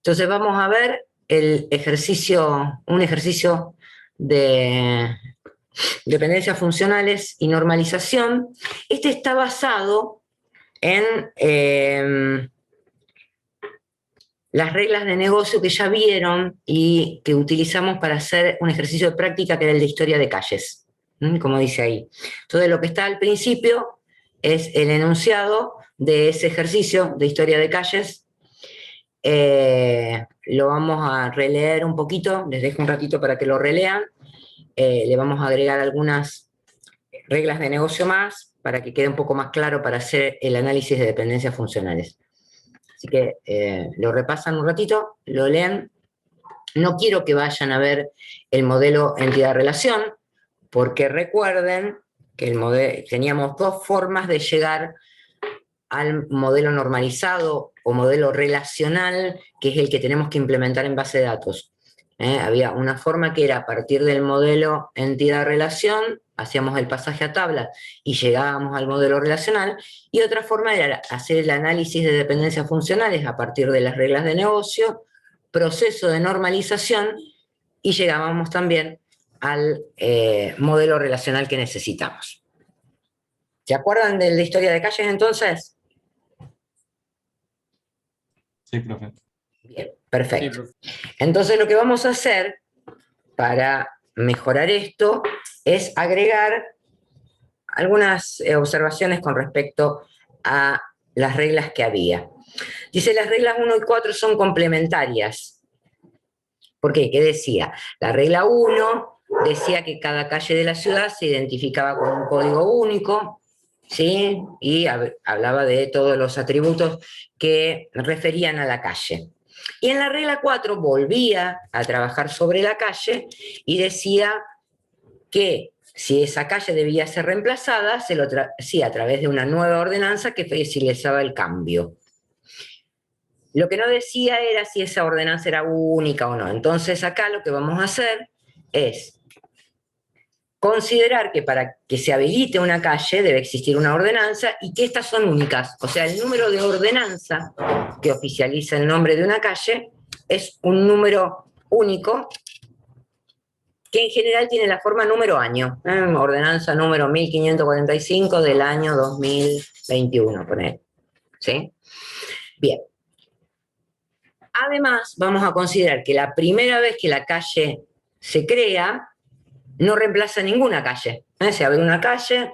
Entonces vamos a ver un ejercicio de dependencias funcionales y normalización. Este está basado en las reglas de negocio que ya vieron y que utilizamos para hacer un ejercicio de práctica que era el de historia de calles, como dice ahí. Entonces lo que está al principio es el enunciado de ese ejercicio de historia de calles. Lo vamos a releer un poquito, les dejo un ratito para que lo relean. Le vamos a agregar algunas reglas de negocio más para que quede un poco más claro para hacer el análisis de dependencias funcionales. Así que lo repasan un ratito, lo leen. No quiero que vayan a ver el modelo entidad-relación, porque recuerden que teníamos dos formas de llegar al modelo normalizado o modelo relacional, que es el que tenemos que implementar en base de datos. Había una forma que era a partir del modelo entidad-relación, hacíamos el pasaje a tabla y llegábamos al modelo relacional, y otra forma era hacer el análisis de dependencias funcionales a partir de las reglas de negocio, proceso de normalización, y llegábamos también al modelo relacional que necesitamos. ¿Se acuerdan de la historia de calles entonces? Sí, profe. Bien, perfecto. Sí, profe. Entonces lo que vamos a hacer para mejorar esto es agregar algunas observaciones con respecto a las reglas que había. Dice, las reglas 1 y 4 son complementarias. ¿Por qué? ¿Qué decía? La regla 1 decía que cada calle de la ciudad se identificaba con un código único, ¿sí? Y hablaba de todos los atributos que referían a la calle. Y en la regla 4 volvía a trabajar sobre la calle y decía que si esa calle debía ser reemplazada, se lo hacía a través de una nueva ordenanza que facilitaba el cambio. Lo que no decía era si esa ordenanza era única o no. Entonces acá lo que vamos a hacer es considerar que para que se habilite una calle debe existir una ordenanza y que estas son únicas. O sea, el número de ordenanza que oficializa el nombre de una calle es un número único que en general tiene la forma número año. Ordenanza número 1545 del año 2021, poner. ¿Sí? Bien. Además, vamos a considerar que la primera vez que la calle se crea, no reemplaza ninguna calle. Se abre una calle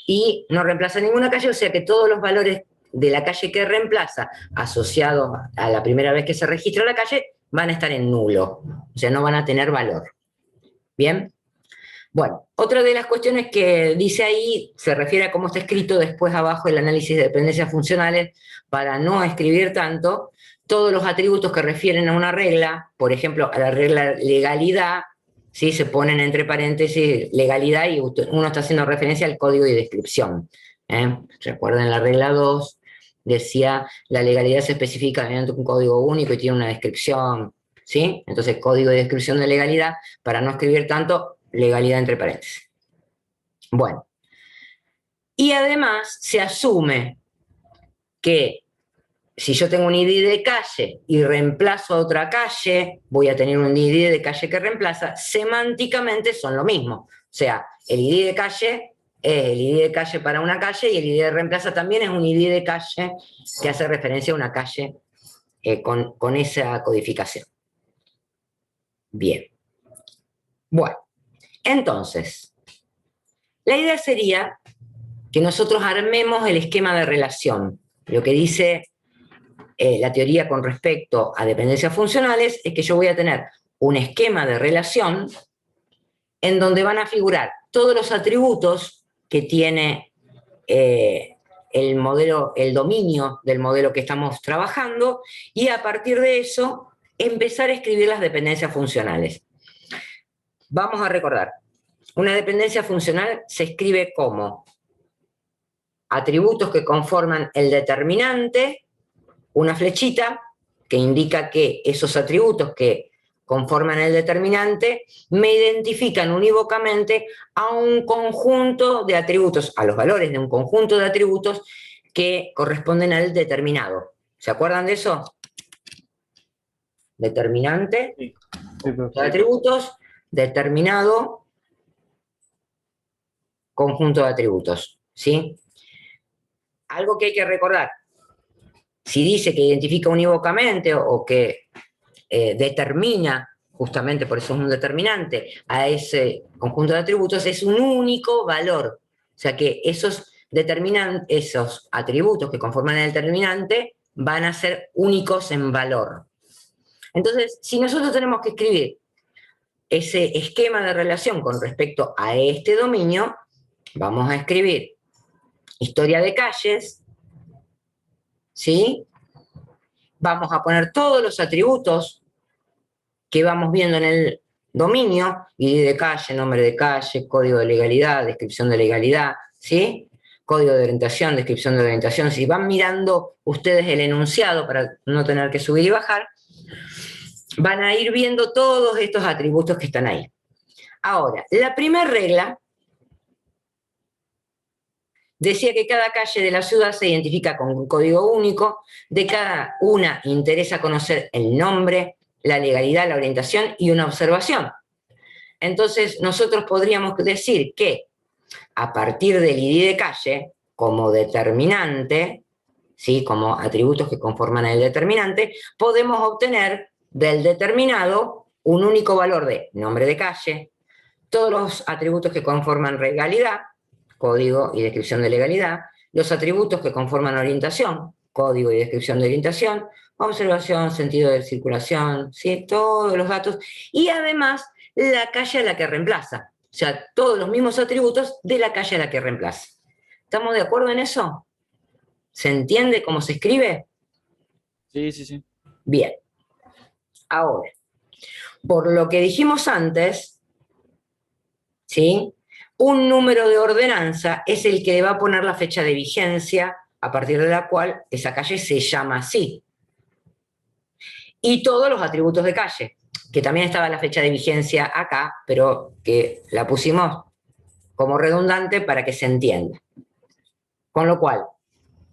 y no reemplaza ninguna calle, o sea que todos los valores de la calle que reemplaza, asociados a la primera vez que se registra la calle, van a estar en nulo, o sea, no van a tener valor. ¿Bien? Bueno, otra de las cuestiones que dice ahí se refiere a cómo está escrito después abajo el análisis de dependencias funcionales, para no escribir tanto. Todos los atributos que refieren a una regla, por ejemplo, a la regla legalidad, ¿sí? Se ponen entre paréntesis legalidad y uno está haciendo referencia al código de descripción. Recuerden la regla 2, decía la legalidad se especifica mediante un código único y tiene una descripción, ¿sí? Entonces, código de descripción de legalidad, para no escribir tanto, legalidad entre paréntesis. Bueno, y además se asume que si yo tengo un ID de calle y reemplazo a otra calle, voy a tener un ID de calle que reemplaza, semánticamente son lo mismo. O sea, el ID de calle es el ID de calle para una calle y el ID de reemplaza también es un ID de calle que hace referencia a una calle con esa codificación. Bien. Bueno, entonces, la idea sería que nosotros armemos el esquema de relación. Lo que dice la teoría con respecto a dependencias funcionales es que yo voy a tener un esquema de relación en donde van a figurar todos los atributos que tiene el modelo, el dominio del modelo que estamos trabajando, y a partir de eso empezar a escribir las dependencias funcionales. Vamos a recordar, una dependencia funcional se escribe como atributos que conforman el determinante, una flechita que indica que esos atributos que conforman el determinante me identifican unívocamente a un conjunto de atributos, a los valores de un conjunto de atributos que corresponden al determinado. ¿Se acuerdan de eso? Determinante, Sí, conjunto de atributos, determinado, conjunto de atributos, ¿sí? Algo que hay que recordar, si dice que identifica unívocamente o que determina, justamente por eso es un determinante, a ese conjunto de atributos, es un único valor. O sea que esos atributos que conforman el determinante van a ser únicos en valor. Entonces, si nosotros tenemos que escribir ese esquema de relación con respecto a este dominio, vamos a escribir historia de calles, ¿sí? Vamos a poner todos los atributos que vamos viendo en el dominio, ID de calle, nombre de calle, código de legalidad, descripción de legalidad, ¿sí? Código de orientación, descripción de orientación. Si van mirando ustedes el enunciado para no tener que subir y bajar, van a ir viendo todos estos atributos que están ahí. Ahora, la primera regla decía que cada calle de la ciudad se identifica con un código único, de cada una interesa conocer el nombre, la legalidad, la orientación y una observación. Entonces, nosotros podríamos decir que a partir del ID de calle, como determinante, ¿sí? Como atributos que conforman el determinante, podemos obtener del determinado un único valor de nombre de calle, todos los atributos que conforman legalidad, código y descripción de legalidad, los atributos que conforman orientación, código y descripción de orientación, observación, sentido de circulación, ¿sí? Todos los datos, y además la calle a la que reemplaza, o sea, todos los mismos atributos de la calle a la que reemplaza. ¿Estamos de acuerdo en eso? ¿Se entiende cómo se escribe? sí, sí, sí. Bien. Ahora, por lo que dijimos antes, ¿sí? Un número de ordenanza es el que le va a poner la fecha de vigencia a partir de la cual esa calle se llama así. Y todos los atributos de calle, que también estaba la fecha de vigencia acá, pero que la pusimos como redundante para que se entienda. Con lo cual,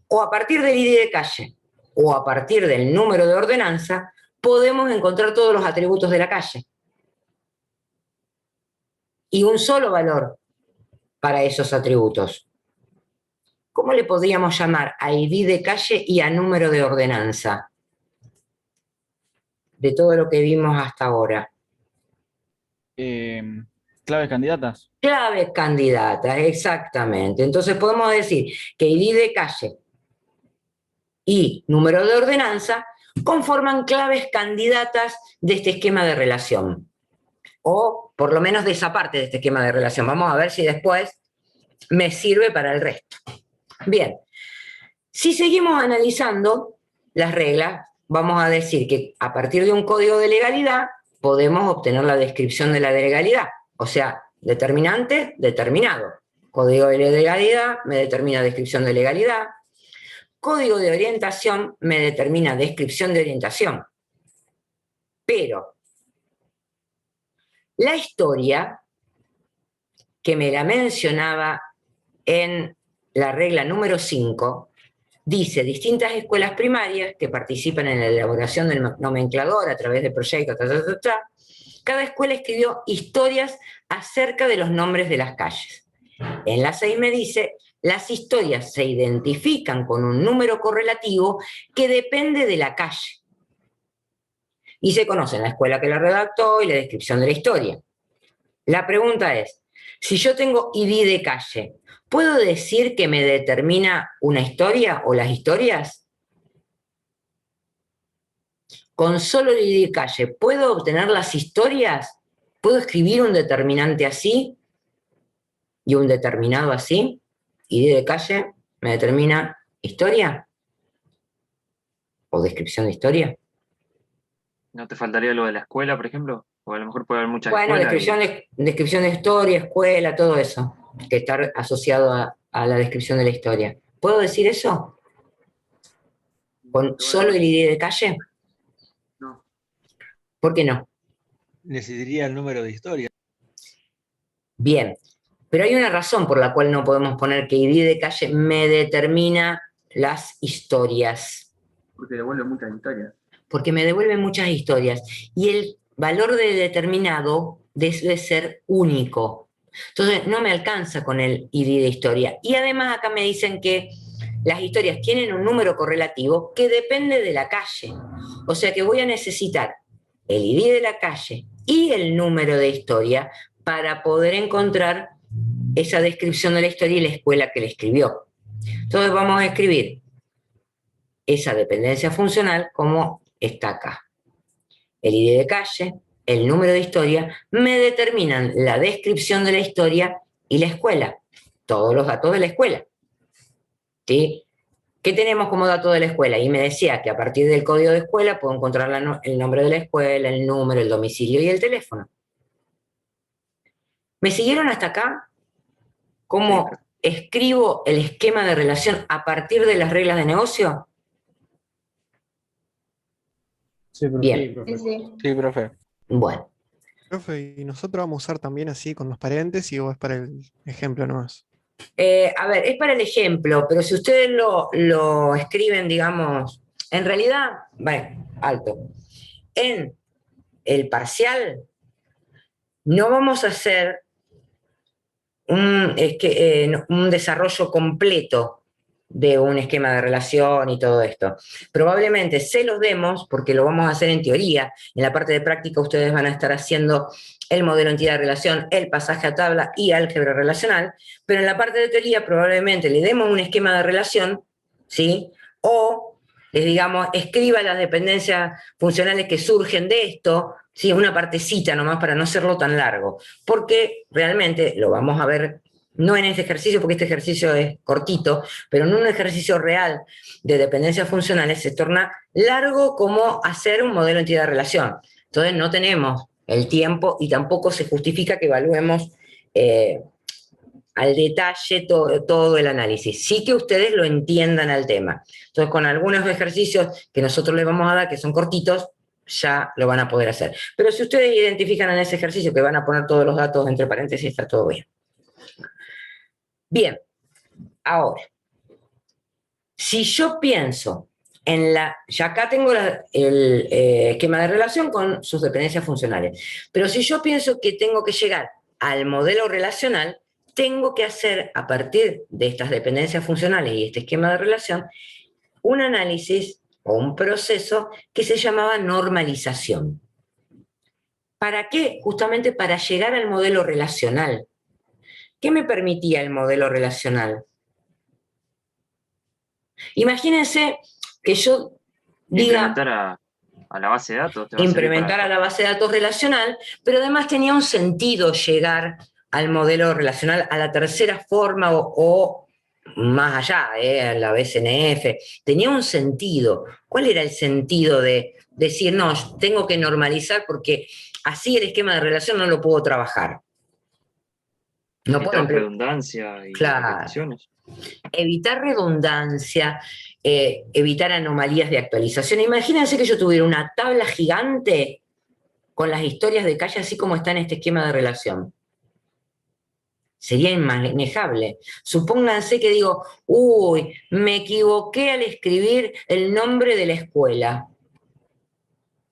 o a partir del ID de calle o a partir del número de ordenanza, podemos encontrar todos los atributos de la calle. Y un solo valor para esos atributos. ¿Cómo le podríamos llamar a ID de calle y a número de ordenanza? De todo lo que vimos hasta ahora. Claves candidatas. Claves candidatas, exactamente. Entonces podemos decir que ID de calle y número de ordenanza conforman claves candidatas de este esquema de relación. O por lo menos de esa parte de este esquema de relación. Vamos a ver si después me sirve para el resto. Bien, si seguimos analizando las reglas, vamos a decir que a partir de un código de legalidad podemos obtener la descripción de la legalidad. O sea, determinante, determinado. Código de legalidad me determina descripción de legalidad. Código de orientación me determina descripción de orientación. Pero la historia, que me la mencionaba en la regla número 5, dice distintas escuelas primarias que participan en la elaboración del nomenclador a través de proyectos, cada escuela escribió historias acerca de los nombres de las calles. En la 6 me dice, las historias se identifican con un número correlativo que depende de la calle. Y se conocen la escuela que la redactó y la descripción de la historia. La pregunta es, si yo tengo ID de calle, ¿puedo decir que me determina una historia o las historias? Con solo el ID de calle, ¿puedo obtener las historias? ¿Puedo escribir un determinante así y un determinado así? ID de calle me determina historia o descripción de historia. ¿No te faltaría lo de la escuela, por ejemplo? O a lo mejor puede haber muchas Bueno, escuelas. descripción de historia, escuela, todo eso, que está asociado a la descripción de la historia. ¿Puedo decir eso? ¿Con solo el ID de calle? No. ¿Por qué no? Necesitaría el número de historia. Bien, pero hay una razón por la cual no podemos poner que ID de calle me determina las historias. Porque devuelve muchas historias. porque me devuelve muchas historias. Y el valor de determinado debe ser único. Entonces, no me alcanza con el ID de historia. Y además acá me dicen que las historias tienen un número correlativo que depende de la calle. O sea que voy a necesitar el ID de la calle y el número de historia para poder encontrar esa descripción de la historia y la escuela que le escribió. Entonces vamos a escribir esa dependencia funcional como está acá. El ID de calle, el número de historia, me determinan la descripción de la historia y la escuela. Todos los datos de la escuela. ¿Sí? ¿Qué tenemos como dato de la escuela? Y me decía que a partir del código de escuela puedo encontrar el nombre de la escuela, el número, el domicilio y el teléfono. ¿Me siguieron hasta acá? ¿Cómo escribo el esquema de relación a partir de las reglas de negocio? Sí, profe. Bien. Sí, profe. Bueno, Profe, y nosotros vamos a usar también así con los paréntesis o es para el ejemplo nomás. a ver, es para el ejemplo, pero si ustedes lo escriben, digamos, en realidad, bueno, alto, en el parcial no vamos a hacer un desarrollo completo de un esquema de relación y todo esto. Probablemente se los demos, porque lo vamos a hacer en teoría. En la parte de práctica ustedes van a estar haciendo el modelo entidad-relación, el pasaje a tabla y álgebra relacional, pero en la parte de teoría probablemente le demos un esquema de relación, ¿sí? O les digamos, escriba las dependencias funcionales que surgen de esto, ¿sí? Una partecita nomás para no hacerlo tan largo, porque realmente lo vamos a ver no en este ejercicio, porque este ejercicio es cortito, pero en un ejercicio real de dependencias funcionales se torna largo como hacer un modelo entidad-relación. Entonces no tenemos el tiempo y tampoco se justifica que evaluemos al detalle todo el análisis. Sí que ustedes lo entiendan al tema. Entonces con algunos ejercicios que nosotros les vamos a dar, que son cortitos, ya lo van a poder hacer. Pero si ustedes identifican en ese ejercicio que van a poner todos los datos entre paréntesis, está todo bien. Bien, ahora, si yo pienso en ya acá tengo el esquema de relación con sus dependencias funcionales, pero si yo pienso que tengo que llegar al modelo relacional, tengo que hacer, a partir de estas dependencias funcionales y este esquema de relación, un análisis o un proceso que se llamaba normalización. ¿Para qué? Justamente para llegar al modelo relacional. ¿Qué me permitía el modelo relacional? Imagínense que yo diga... Implementar a la base de datos. Implementar a la base de datos relacional, pero además tenía un sentido llegar al modelo relacional, a la tercera forma o más allá, a la BCNF. Tenía un sentido. ¿Cuál era el sentido de decir, no, tengo que normalizar porque así el esquema de relación no lo puedo trabajar? No puedo evitar redundancia y claro, repeticiones. Evitar redundancia, evitar anomalías de actualización. Imagínense que yo tuviera una tabla gigante con las historias de calle así como está en este esquema de relación. Sería inmanejable. Supónganse que digo, uy, me equivoqué al escribir el nombre de la escuela.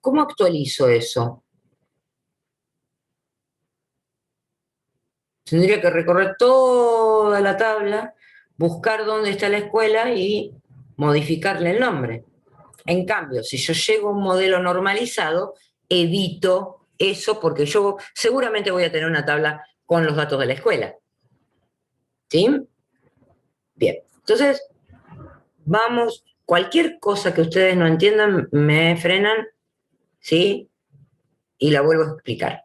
¿Cómo actualizo eso? Tendría que recorrer toda la tabla, buscar dónde está la escuela y modificarle el nombre. En cambio, si yo llego a un modelo normalizado, evito eso porque yo seguramente voy a tener una tabla con los datos de la escuela. ¿Sí? Bien, entonces, vamos, cualquier cosa que ustedes no entiendan, me frenan, ¿sí? Y la vuelvo a explicar.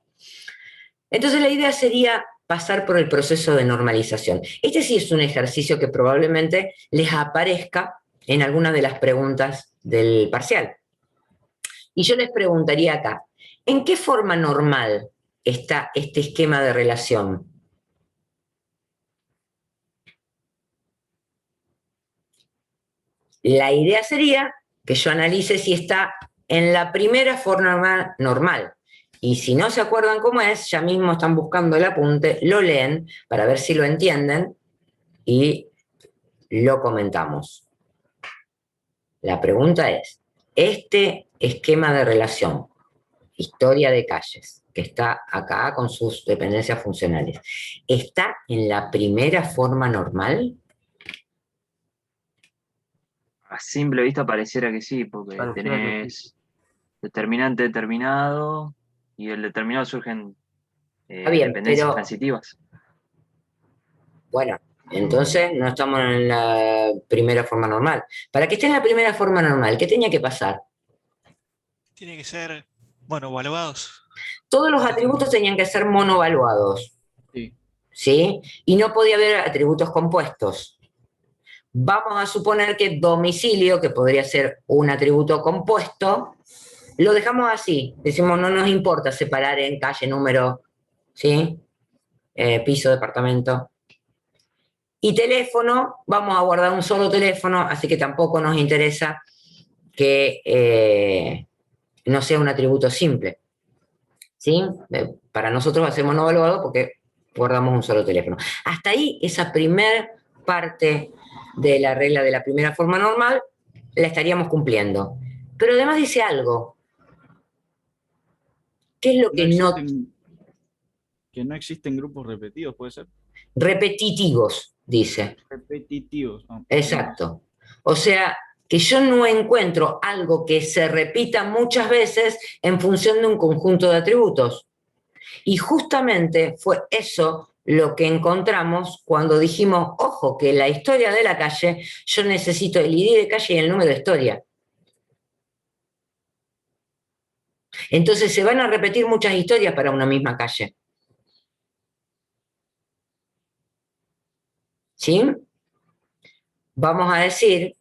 Entonces, la idea sería pasar por el proceso de normalización. Este sí es un ejercicio que probablemente les aparezca en alguna de las preguntas del parcial. Y yo les preguntaría acá, ¿en qué forma normal está este esquema de relación? La idea sería que yo analice si está en la primera forma normal. Y si no se acuerdan cómo es, ya mismo están buscando el apunte, lo leen para ver si lo entienden y lo comentamos. La pregunta es, este esquema de relación, historia de calles, que está acá con sus dependencias funcionales, ¿está en la primera forma normal? A simple vista pareciera que sí, porque Pareciera que sí. tenés determinante determinado y del determinado surgen Está bien, dependencias pero transitivas. bueno, entonces no estamos en la primera forma normal. Para que esté en la primera forma normal, ¿qué tenía que pasar? Tiene que ser, bueno, evaluados. Todos los atributos tenían que ser monovaluados, Sí. ¿sí? Y no podía haber atributos compuestos. Vamos a suponer que domicilio, que podría ser un atributo compuesto, lo dejamos así. Decimos, no nos importa separar en calle, número, ¿sí? Piso, departamento. Y teléfono, vamos a guardar un solo teléfono, así que tampoco nos interesa que no sea un atributo simple. ¿Sí? Para nosotros va a ser monovaluado porque guardamos un solo teléfono. Hasta ahí, esa primer parte de la regla de la primera forma normal la estaríamos cumpliendo. Pero además dice algo. ¿Qué es lo que no? Que no existen grupos repetidos, ¿puede ser? Repetitivos, dice. Repetitivos. ¿No? Exacto. O sea, que yo no encuentro algo que se repita muchas veces en función de un conjunto de atributos. Y justamente fue eso lo que encontramos cuando dijimos, ojo, que la historia de la calle, yo necesito el ID de calle y el número de historia. Entonces se van a repetir muchas historias para una misma calle. ¿Sí? Vamos a decir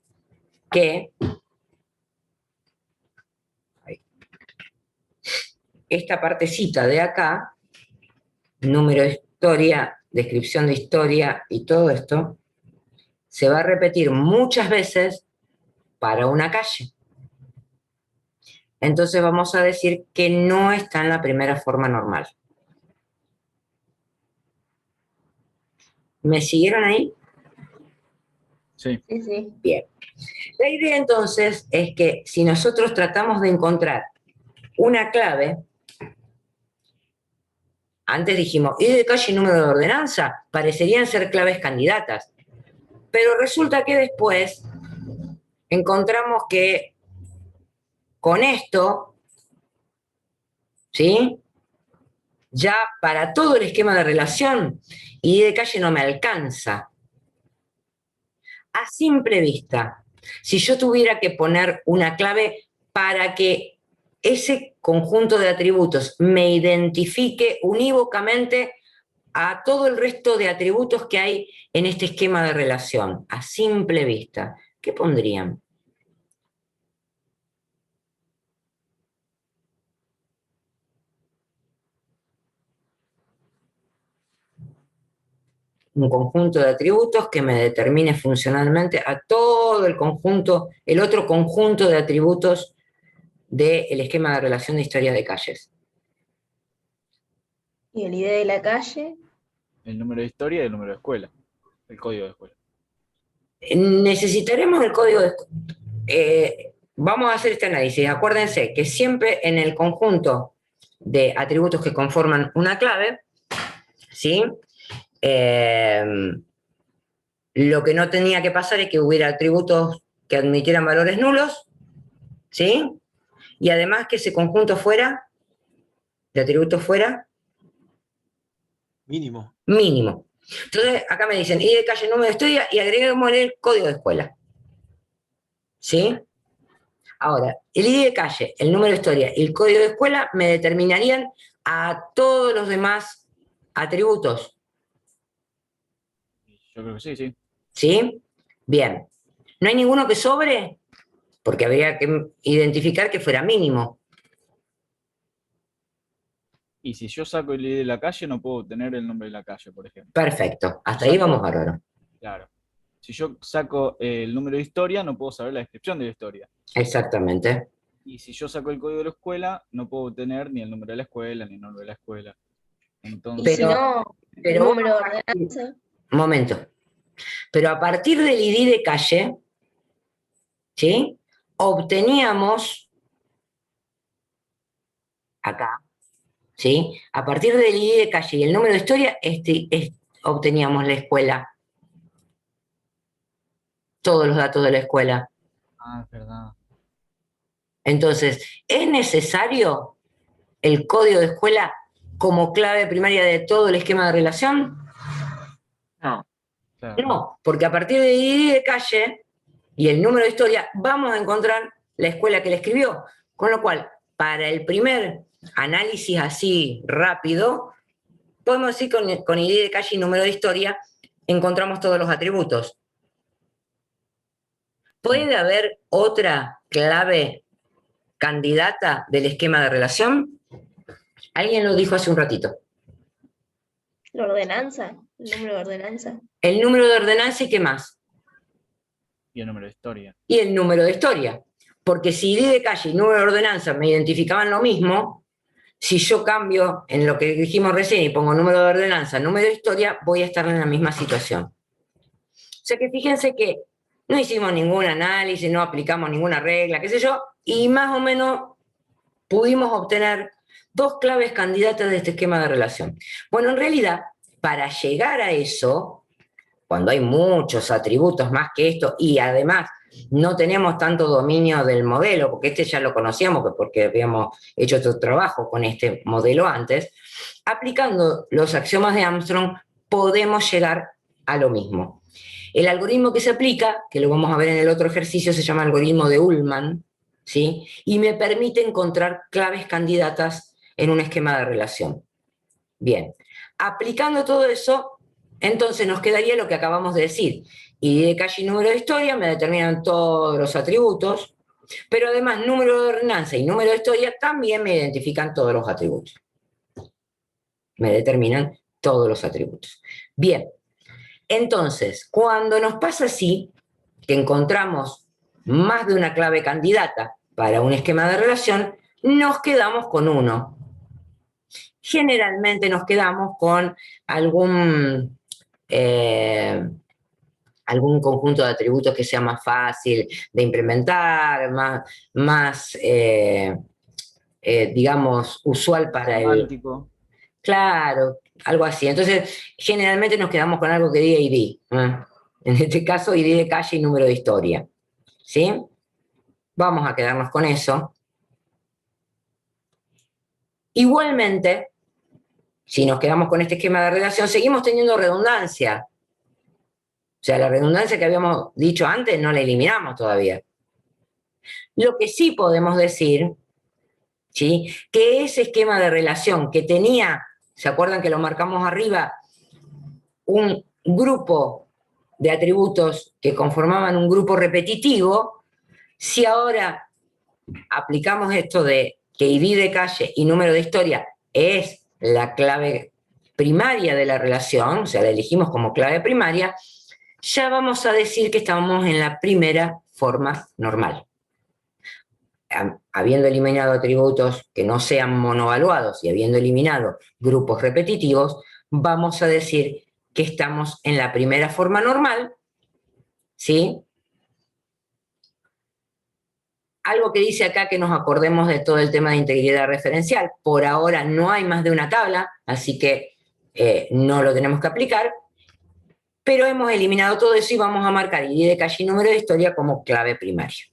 que esta partecita de acá, número de historia, descripción de historia y todo esto, se va a repetir muchas veces para una calle. Entonces vamos a decir que no está en la primera forma normal. ¿Me siguieron ahí? Sí. Sí, sí. Bien. La idea entonces es que si nosotros tratamos de encontrar una clave, antes dijimos, ID de calle y número de ordenanza, parecerían ser claves candidatas. Pero resulta que después encontramos que con esto, ¿sí? Ya para todo el esquema de relación, ID de calle no me alcanza. A simple vista, si yo tuviera que poner una clave para que ese conjunto de atributos me identifique unívocamente a todo el resto de atributos que hay en este esquema de relación, a simple vista, ¿qué pondrían? Un conjunto de atributos que me determine funcionalmente a todo el conjunto, el otro conjunto de atributos del esquema de relación de historias de calles. Y el ID de la calle. El número de historia y el número de escuela. El código de escuela. Necesitaremos el código de... vamos a hacer este análisis. Acuérdense que siempre en el conjunto de atributos que conforman una clave, ¿sí? Lo que no tenía que pasar es que hubiera atributos que admitieran valores nulos, ¿sí? Y además que ese conjunto fuera, de atributos fuera, Mínimo. mínimo. Entonces, acá me dicen, ID de calle, número de historia, y agreguemos el código de escuela. ¿Sí? Ahora, el ID de calle, el número de historia y el código de escuela me determinarían a todos los demás atributos. Yo creo que sí, sí. ¿Sí? Bien. ¿No hay ninguno que sobre? Porque habría que identificar que fuera mínimo. Y si yo saco el ID de la calle, no puedo tener el nombre de la calle, por ejemplo. Perfecto. Hasta ahí vamos bárbaro. Claro. Si yo saco el número de historia, no puedo saber la descripción de la historia. Exactamente. Y si yo saco el código de la escuela, no puedo tener ni el número de la escuela, ni el nombre de la escuela. Y Entonces, si no, el pero número de ordenanza. momento. Pero a partir del ID de calle, ¿sí? obteníamos, acá, ¿sí? A partir del ID de calle y el número de historia, obteníamos la escuela. Todos los datos de la escuela. Ah, es verdad. Entonces, ¿es necesario el código de escuela como clave primaria de todo el esquema de relación? No, Claro. No, porque a partir del ID de calle y el número de historia vamos a encontrar la escuela que le escribió. Con lo cual, para el primer análisis así rápido, podemos decir con ID de calle y número de historia encontramos todos los atributos. ¿Puede haber otra clave candidata del esquema de relación? Alguien lo dijo hace un ratito. La ordenanza, el número de ordenanza. El número de ordenanza y qué más. Y el número de historia. Y el número de historia. Porque si ID de calle y número de ordenanza me identificaban lo mismo, si yo cambio en lo que dijimos recién y pongo número de ordenanza, número de historia, voy a estar en la misma situación. O sea que fíjense que no hicimos ningún análisis, no aplicamos ninguna regla, qué sé yo, y más o menos pudimos obtener dos claves candidatas de este esquema de relación. Bueno, en realidad, para llegar a eso, cuando hay muchos atributos más que esto, y además no tenemos tanto dominio del modelo, porque este ya lo conocíamos, porque habíamos hecho otro trabajo con este modelo antes, aplicando los axiomas de Armstrong podemos llegar a lo mismo. El algoritmo que se aplica, que lo vamos a ver en el otro ejercicio, se llama algoritmo de Ullman, ¿sí? Y me permite encontrar claves candidatas en un esquema de relación. Bien, aplicando todo eso, entonces nos quedaría lo que acabamos de decir. ID de calle y número de historia me determinan todos los atributos, pero además número de ordenanza y número de historia también me identifican todos los atributos. Me determinan todos los atributos. Bien, entonces, cuando nos pasa así, que encontramos más de una clave candidata para un esquema de relación, nos quedamos con uno. Generalmente nos quedamos con algún conjunto de atributos que sea más fácil de implementar, más digamos, usual para el... Semántico. Claro, algo así. Entonces, generalmente nos quedamos con algo que diga ID. En este caso, ID de calle y número de historia. ¿Sí? Vamos a quedarnos con eso. Igualmente, si nos quedamos con este esquema de relación, seguimos teniendo redundancia. O sea, la redundancia que habíamos dicho antes no la eliminamos todavía. Lo que sí podemos decir, ¿sí? Que ese esquema de relación que tenía, ¿se acuerdan que lo marcamos arriba? Un grupo de atributos que conformaban un grupo repetitivo, si ahora aplicamos esto de que ID de calle y número de historia es la clave primaria de la relación, o sea, la elegimos como clave primaria, ya vamos a decir que estamos en la primera forma normal. Habiendo eliminado atributos que no sean monovaluados y habiendo eliminado grupos repetitivos, vamos a decir que estamos en la primera forma normal, ¿sí? Algo que dice acá que nos acordemos de todo el tema de integridad referencial. Por ahora no hay más de una tabla, así que no lo tenemos que aplicar, pero hemos eliminado todo eso y vamos a marcar ID de calle y número de historia como clave primaria.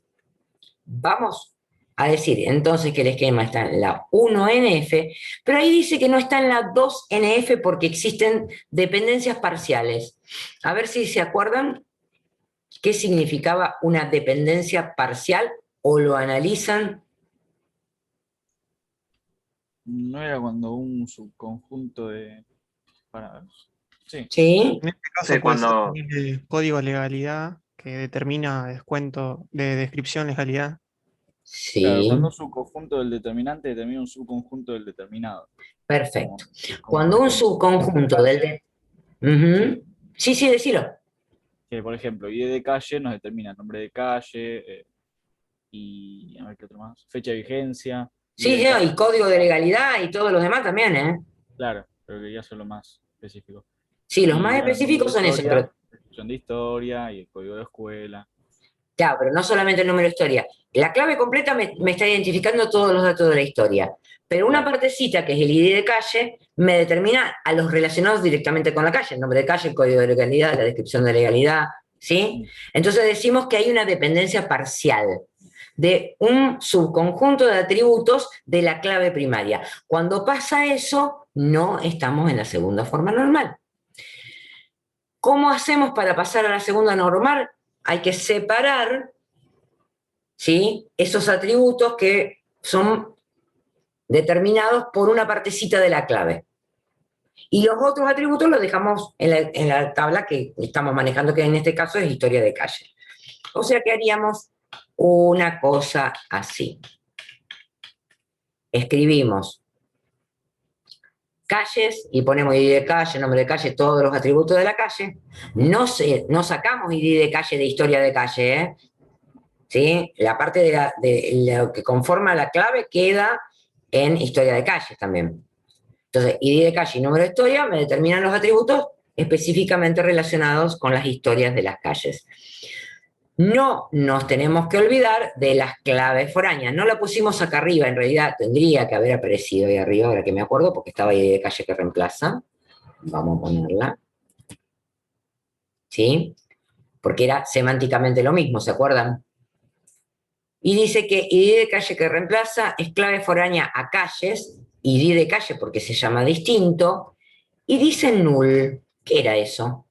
Vamos a decir entonces que el esquema está en la 1NF, pero ahí dice que no está en la 2NF porque existen dependencias parciales. A ver si se acuerdan qué significaba una dependencia parcial o lo analizan. No era cuando un subconjunto de... Sí. ¿Sí? En este caso Sí, puede ser cuando- también el código de legalidad que determina descuento de descripción legalidad. Claro, Sí, cuando un subconjunto del determinante determina un subconjunto del determinado. perfecto. Como Cuando por un ejemplo, subconjunto del... Ujú. Sí, sí, decilo. que por ejemplo, ID de calle nos determina nombre de calle y a ver qué otro más, fecha de vigencia. ID Sí, de sí, calle, y código de legalidad y todos los demás también, ¿eh? claro, pero quería hacerlo más específico. Sí, los Y más bueno, el número de específicos son esos, historia, pero descripción de historia y el código de escuela. Claro, pero no solamente el número de historia. La clave completa me está identificando todos los datos de la historia. Pero una partecita, que es el ID de calle, me determina a los relacionados directamente con la calle. El nombre de calle, el código de legalidad, la descripción de legalidad, ¿sí? Entonces decimos que hay una dependencia parcial de un subconjunto de atributos de la clave primaria. Cuando pasa eso, no estamos en la segunda forma normal. ¿Cómo hacemos para pasar a la segunda normal? Hay que separar, ¿sí?, esos atributos que son determinados por una partecita de la clave. Y los otros atributos los dejamos en la tabla que estamos manejando, que en este caso es historia de calle. O sea que haríamos una cosa así. Escribimos calles y ponemos ID de calle, nombre de calle, todos los atributos de la calle. No sacamos ID de calle de historia de calle, ¿eh? ¿Sí? La parte de lo que conforma la clave queda en historia de calles también. Entonces, ID de calle y número de historia me determinan los atributos específicamente relacionados con las historias de las calles. No nos tenemos que olvidar de las claves foráneas. No la pusimos acá arriba, en realidad tendría que haber aparecido ahí arriba, ahora que me acuerdo, porque estaba ID de calle que reemplaza. Vamos a ponerla. ¿Sí? Porque era semánticamente lo mismo, ¿se acuerdan? Y dice que ID de calle que reemplaza es clave foránea a calles, ID de calle porque se llama distinto, y dice null. ¿Qué era eso?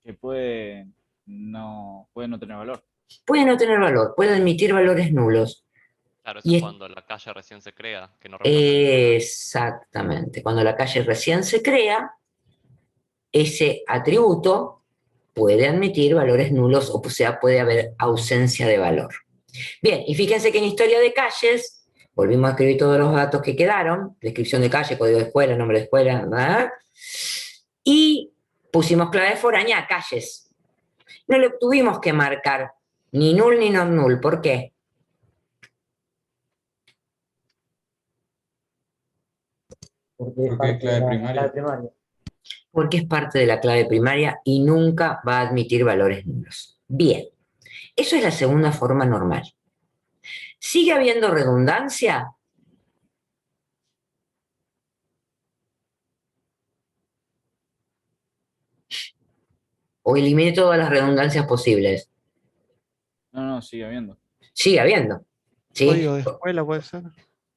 Que puede no tener valor. Puede no tener valor, puede admitir valores nulos. Claro, eso Y es es- cuando la calle recién se crea, que no reemplaza ninguna. Exactamente. Cuando la calle recién se crea, ese atributo puede admitir valores nulos, o sea, puede haber ausencia de valor. Bien, y fíjense que en historia de calles, volvimos a escribir todos los datos que quedaron, descripción de calle, código de escuela, nombre de escuela, ¿verdad? Y pusimos clave foránea a calles. No le tuvimos que marcar ni null ni non null. ¿Por qué? Porque es clave primaria. Porque es parte de la clave primaria y nunca va a admitir valores nulos. Bien, eso es la segunda forma normal. ¿Sigue habiendo redundancia? ¿O eliminé todas las redundancias posibles? No, sigue habiendo. Sigue habiendo. ¿Sí? Código de escuela puede ser.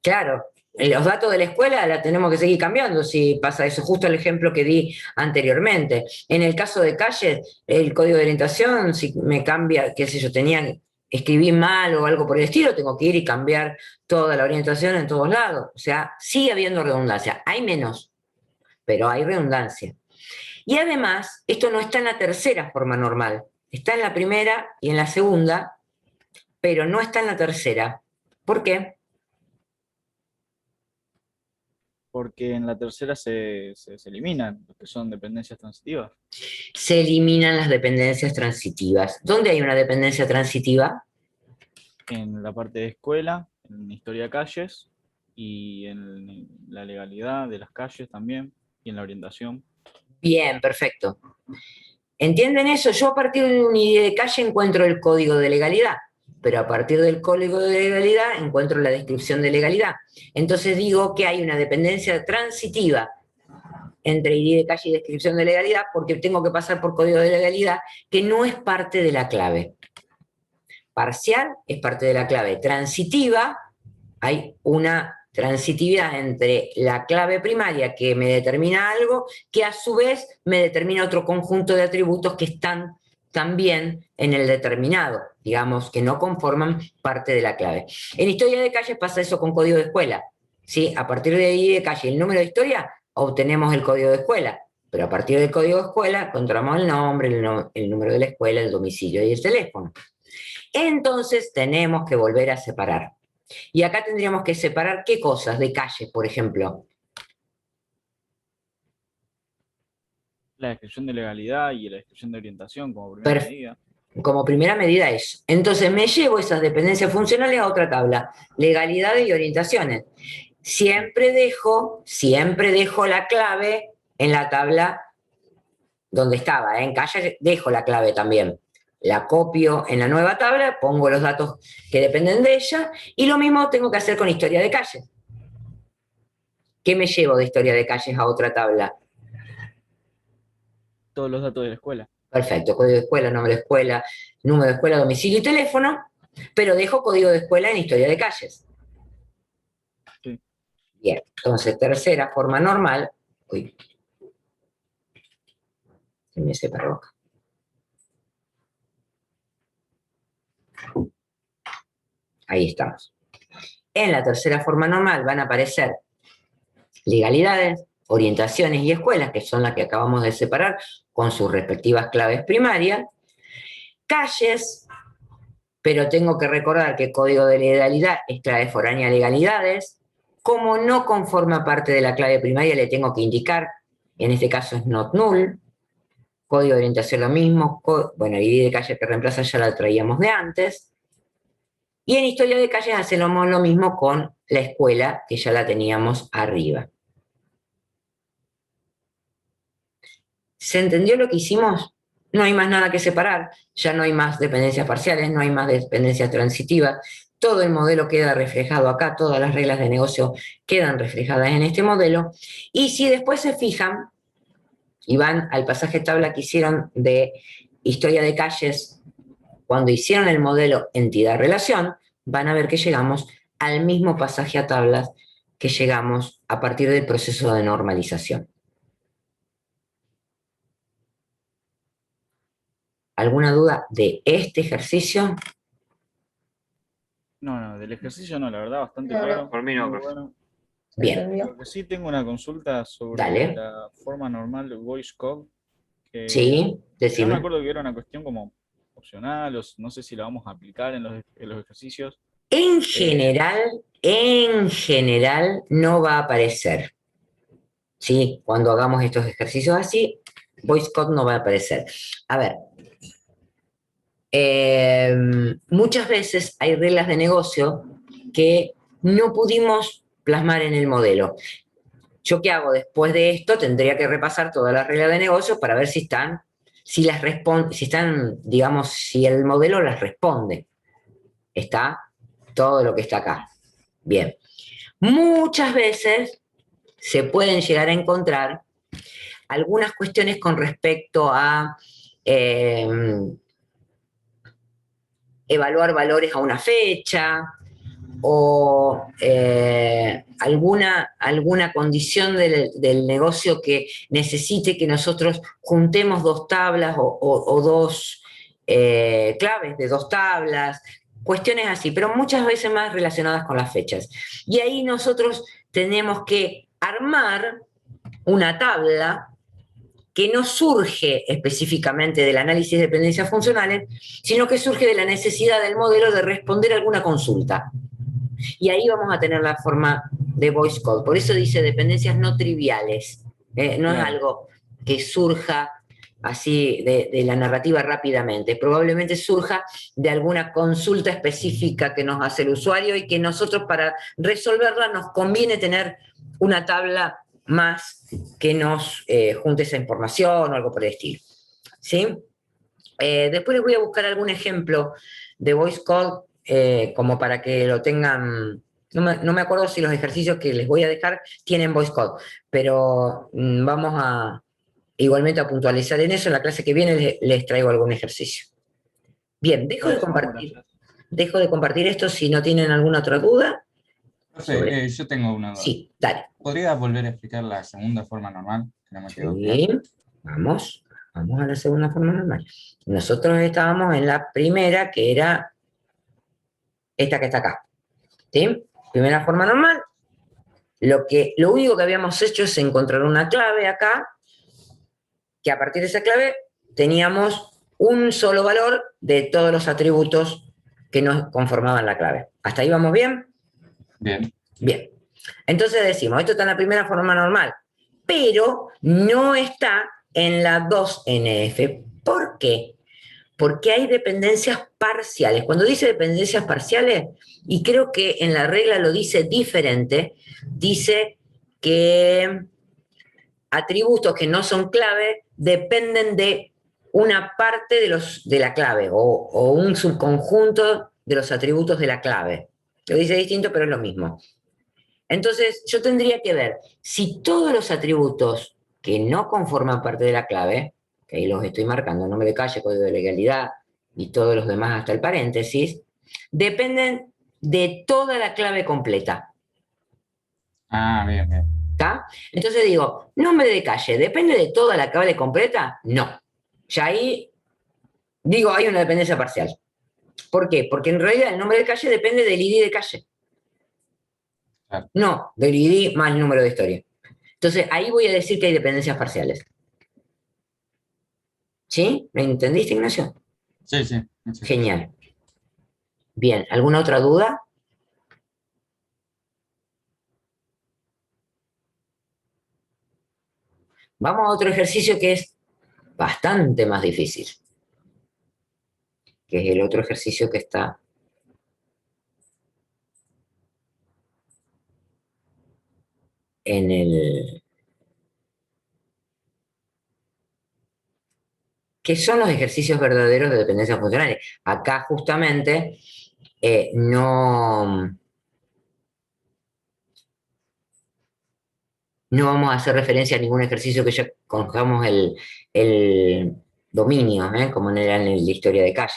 Claro, los datos de la escuela la tenemos que seguir cambiando si pasa eso, justo el ejemplo que di anteriormente. En el caso de calles, el código de orientación, si me cambia, qué sé yo, escribí mal o algo por el estilo, tengo que ir y cambiar toda la orientación en todos lados. O sea, sigue habiendo redundancia. Hay menos, pero hay redundancia. Y además, esto no está en la tercera forma normal. Está en la primera y en la segunda, pero no está en la tercera. ¿Por qué? Porque en la tercera se eliminan los que son dependencias transitivas. Se eliminan las dependencias transitivas. ¿Dónde hay una dependencia transitiva? En la parte de escuela, en historia de calles, y en la legalidad de las calles también, y en la orientación. Bien, perfecto. ¿Entienden eso? Yo a partir de un ID de calle encuentro el código de legalidad, pero a partir del código de legalidad encuentro la descripción de legalidad. Entonces digo que hay una dependencia transitiva entre ID de calle y descripción de legalidad, porque tengo que pasar por código de legalidad, que no es parte de la clave. Parcial es parte de la clave. Transitiva, hay una transitividad entre la clave primaria que me determina algo, que a su vez me determina otro conjunto de atributos que están también en el determinado, digamos, que no conforman parte de la clave. En historia de calles pasa eso con código de escuela, ¿sí? A partir de ahí de calle, el número de historia, obtenemos el código de escuela, pero a partir del código de escuela encontramos el nombre, el número de la escuela, el domicilio y el teléfono. Entonces tenemos que volver a separar. Y acá tendríamos que separar qué cosas de calle, por ejemplo. La descripción de legalidad y la descripción de orientación como primera medida. Como primera medida eso. Entonces me llevo esas dependencias funcionales a otra tabla. Legalidad y orientaciones. Siempre dejo la clave en la tabla donde estaba. En calle dejo la clave también. la copio en la nueva tabla, pongo los datos que dependen de ella, y lo mismo tengo que hacer con historia de calles. ¿Qué me llevo de historia de calles a otra tabla? Todos los datos de la escuela. Perfecto, código de escuela, nombre de escuela, número de escuela, domicilio y teléfono, pero dejo código de escuela en historia de calles. Sí. Bien, entonces tercera forma normal. Uy. Se me separó acá. Ahí estamos. En la tercera forma normal van a aparecer legalidades, orientaciones y escuelas, que son las que acabamos de separar con sus respectivas claves primarias. Calles, pero tengo que recordar que código de legalidad es clave foránea legalidades. Como no conforma parte de la clave primaria, le tengo que indicar, en este caso es not null. Código de orientación lo mismo. Bueno, ID de calle que reemplaza ya la traíamos de antes. Y en historia de calles hacemos lo mismo con la escuela, que ya la teníamos arriba. ¿Se entendió lo que hicimos? No hay más nada que separar, ya no hay más dependencias parciales, no hay más dependencias transitivas, todo el modelo queda reflejado acá, todas las reglas de negocio quedan reflejadas en este modelo, y si después se fijan y van al pasaje tabla que hicieron de historia de calles, cuando hicieron el modelo entidad-relación, van a ver que llegamos al mismo pasaje a tablas que llegamos a partir del proceso de normalización. ¿Alguna duda de este ejercicio? No, del ejercicio no, la verdad, bastante No, no. claro. Por mí no, muy profe. bueno. Bien, Lo que sí tengo una consulta sobre Dale. la forma normal de voice code. Que sí, yo me decime. acuerdo que era una cuestión como opcional, o no sé si la vamos a aplicar en los ejercicios. En general no va a aparecer. ¿Sí? Cuando hagamos estos ejercicios así, voice code no va a aparecer. A ver, muchas veces hay reglas de negocio que no pudimos plasmar en el modelo. ¿Yo qué hago? Después de esto tendría que repasar todas las reglas de negocio para ver si están, si están, digamos, si el modelo las responde. Está todo lo que está acá. Bien. Muchas veces se pueden llegar a encontrar algunas cuestiones con respecto a evaluar valores a una fecha o alguna condición del negocio que necesite que nosotros juntemos dos tablas o dos claves de dos tablas, cuestiones así, pero muchas veces más relacionadas con las fechas. Y ahí nosotros tenemos que armar una tabla que no surge específicamente del análisis de dependencias funcionales, sino que surge de la necesidad del modelo de responder a alguna consulta. Y ahí vamos a tener la forma de voice code. Por eso dice dependencias no triviales. No es algo que surja así de la narrativa rápidamente. Probablemente surja de alguna consulta específica que nos hace el usuario y que nosotros para resolverla nos conviene tener una tabla más que nos junte esa información o algo por el estilo. ¿Sí? Después les voy a buscar algún ejemplo de voice code como para que lo tengan. No me acuerdo si los ejercicios que les voy a dejar tienen voice code, pero vamos a igualmente a puntualizar en eso. En la clase que viene les traigo algún ejercicio. Bien, dejo de compartir esto si no tienen alguna otra duda. Profe, yo tengo una duda. Sí, dale. ¿Podría volver a explicar la segunda forma normal? Que no me quedó Sí, claro. vamos a la segunda forma normal. Nosotros estábamos en la primera, que era esta que está acá. ¿Sí? Primera forma normal. Lo único que habíamos hecho es encontrar una clave acá, que a partir de esa clave teníamos un solo valor de todos los atributos que nos conformaban la clave. ¿Hasta ahí vamos bien? Bien. Bien. Entonces decimos, esto está en la primera forma normal, pero no está en la 2NF. ¿Por qué? Porque hay dependencias parciales. Cuando dice dependencias parciales, y creo que en la regla lo dice diferente, dice que atributos que no son clave dependen de una parte de la clave o un subconjunto de los atributos de la clave. Lo dice distinto, pero es lo mismo. Entonces, yo tendría que ver si todos los atributos que no conforman parte de la clave, que ahí los estoy marcando, nombre de calle, código de legalidad y todos los demás hasta el paréntesis, dependen de toda la clave completa. Ah, bien, bien. ¿Está? Entonces digo, nombre de calle, ¿depende de toda la clave completa? No. Ya ahí digo, hay una dependencia parcial. ¿Por qué? Porque en realidad el nombre de calle depende del ID de calle. Claro. No, del ID más el número de historia. Entonces ahí voy a decir que hay dependencias parciales. ¿Sí? ¿Me entendiste, Ignacio? Sí, sí. Sí. Genial. Bien, ¿alguna otra duda? Vamos a otro ejercicio que es bastante más difícil, que es el otro ejercicio que está en el... que son los ejercicios verdaderos de dependencias funcionales. Acá justamente no vamos a hacer referencia a ningún ejercicio que ya conozcamos el dominio, como era en la historia de calle.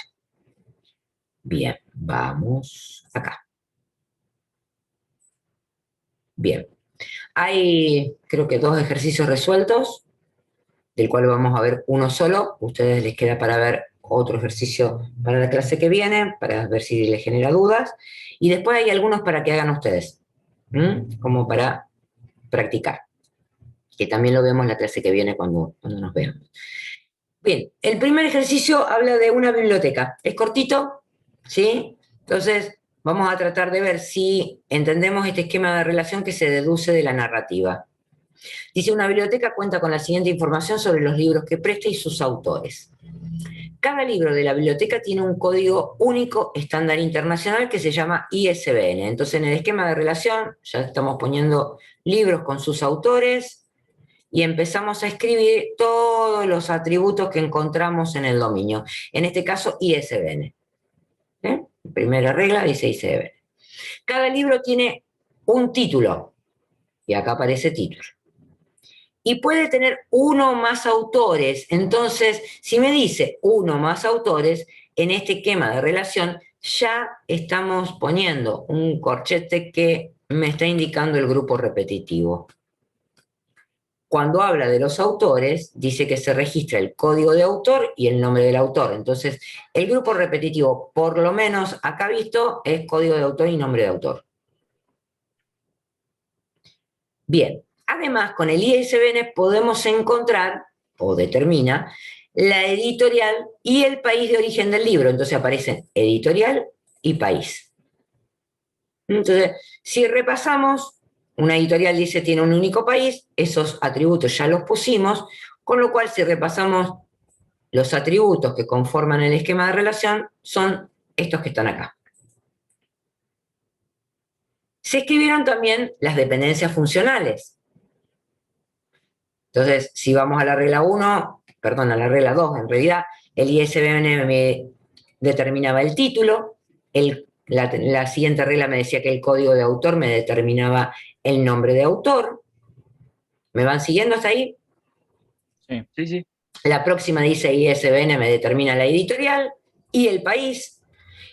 Bien, vamos acá. Bien. Hay, creo que 2 ejercicios resueltos, del cual vamos a ver uno solo. A ustedes les queda para ver otro ejercicio para la clase que viene, para ver si les genera dudas. Y después hay algunos para que hagan ustedes, como para practicar, que también lo vemos la clase que viene cuando nos veamos. Bien, el primer ejercicio habla de una biblioteca. Es cortito, ¿sí? Entonces, vamos a tratar de ver si entendemos este esquema de relación que se deduce de la narrativa. Dice, una biblioteca cuenta con la siguiente información sobre los libros que presta y sus autores. Cada libro de la biblioteca tiene un código único estándar internacional que se llama ISBN. Entonces, en el esquema de relación, ya estamos poniendo libros con sus autores y empezamos a escribir todos los atributos que encontramos en el dominio. En este caso, ISBN. Primera regla dice ISBN. Cada libro tiene un título, y acá aparece título. Y puede tener uno o más autores. Entonces, si me dice uno o más autores, en este esquema de relación ya estamos poniendo un corchete que me está indicando el grupo repetitivo. Cuando habla de los autores, dice que se registra el código de autor y el nombre del autor. Entonces, el grupo repetitivo, por lo menos acá visto, es código de autor y nombre de autor. Bien. Además, con el ISBN podemos encontrar, o determina, la editorial y el país de origen del libro. Entonces aparecen editorial y país. Entonces, si repasamos, una editorial dice tiene un único país, esos atributos ya los pusimos, con lo cual si repasamos los atributos que conforman el esquema de relación, son estos que están acá. Se escribieron también las dependencias funcionales. Entonces, si vamos a la regla 1, perdón, a la regla 2, en realidad, el ISBN me determinaba el título, la siguiente regla me decía que el código de autor me determinaba el nombre de autor. ¿Me van siguiendo hasta ahí? Sí. Sí, sí. La próxima dice ISBN me determina la editorial y el país,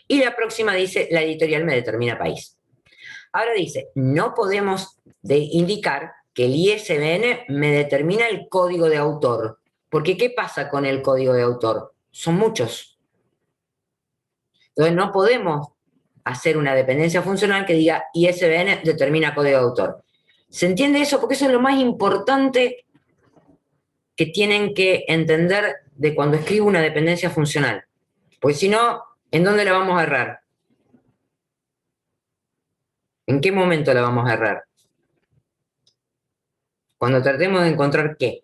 y la próxima dice la editorial me determina país. Ahora dice, no podemos indicar que el ISBN me determina el código de autor. Porque ¿qué pasa con el código de autor? Son muchos. Entonces no podemos hacer una dependencia funcional que diga ISBN determina código de autor. ¿Se entiende eso? Porque eso es lo más importante que tienen que entender de cuando escribo una dependencia funcional. Pues si no, ¿en dónde la vamos a errar? ¿En qué momento la vamos a errar? Cuando tratemos de encontrar ¿qué?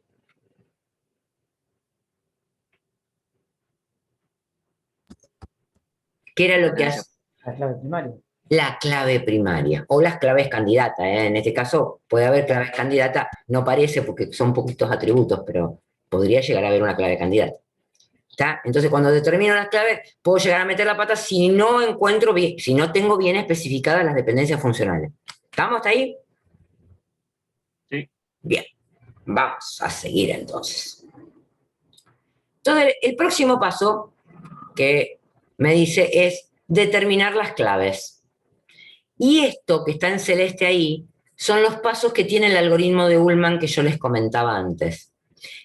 ¿Qué era lo que hace? La clave primaria. La clave primaria, o las claves candidatas. En este caso puede haber claves candidatas, no parece porque son poquitos atributos, pero podría llegar a haber una clave candidata. ¿Está? Entonces, cuando determino las claves, puedo llegar a meter la pata si no encuentro bien, si no tengo bien especificadas las dependencias funcionales. ¿Estamos hasta ahí? Sí. Bien, vamos a seguir entonces. Entonces, el próximo paso que me dice es determinar las claves. Y esto que está en celeste ahí son los pasos que tiene el algoritmo de Ullman que yo les comentaba antes.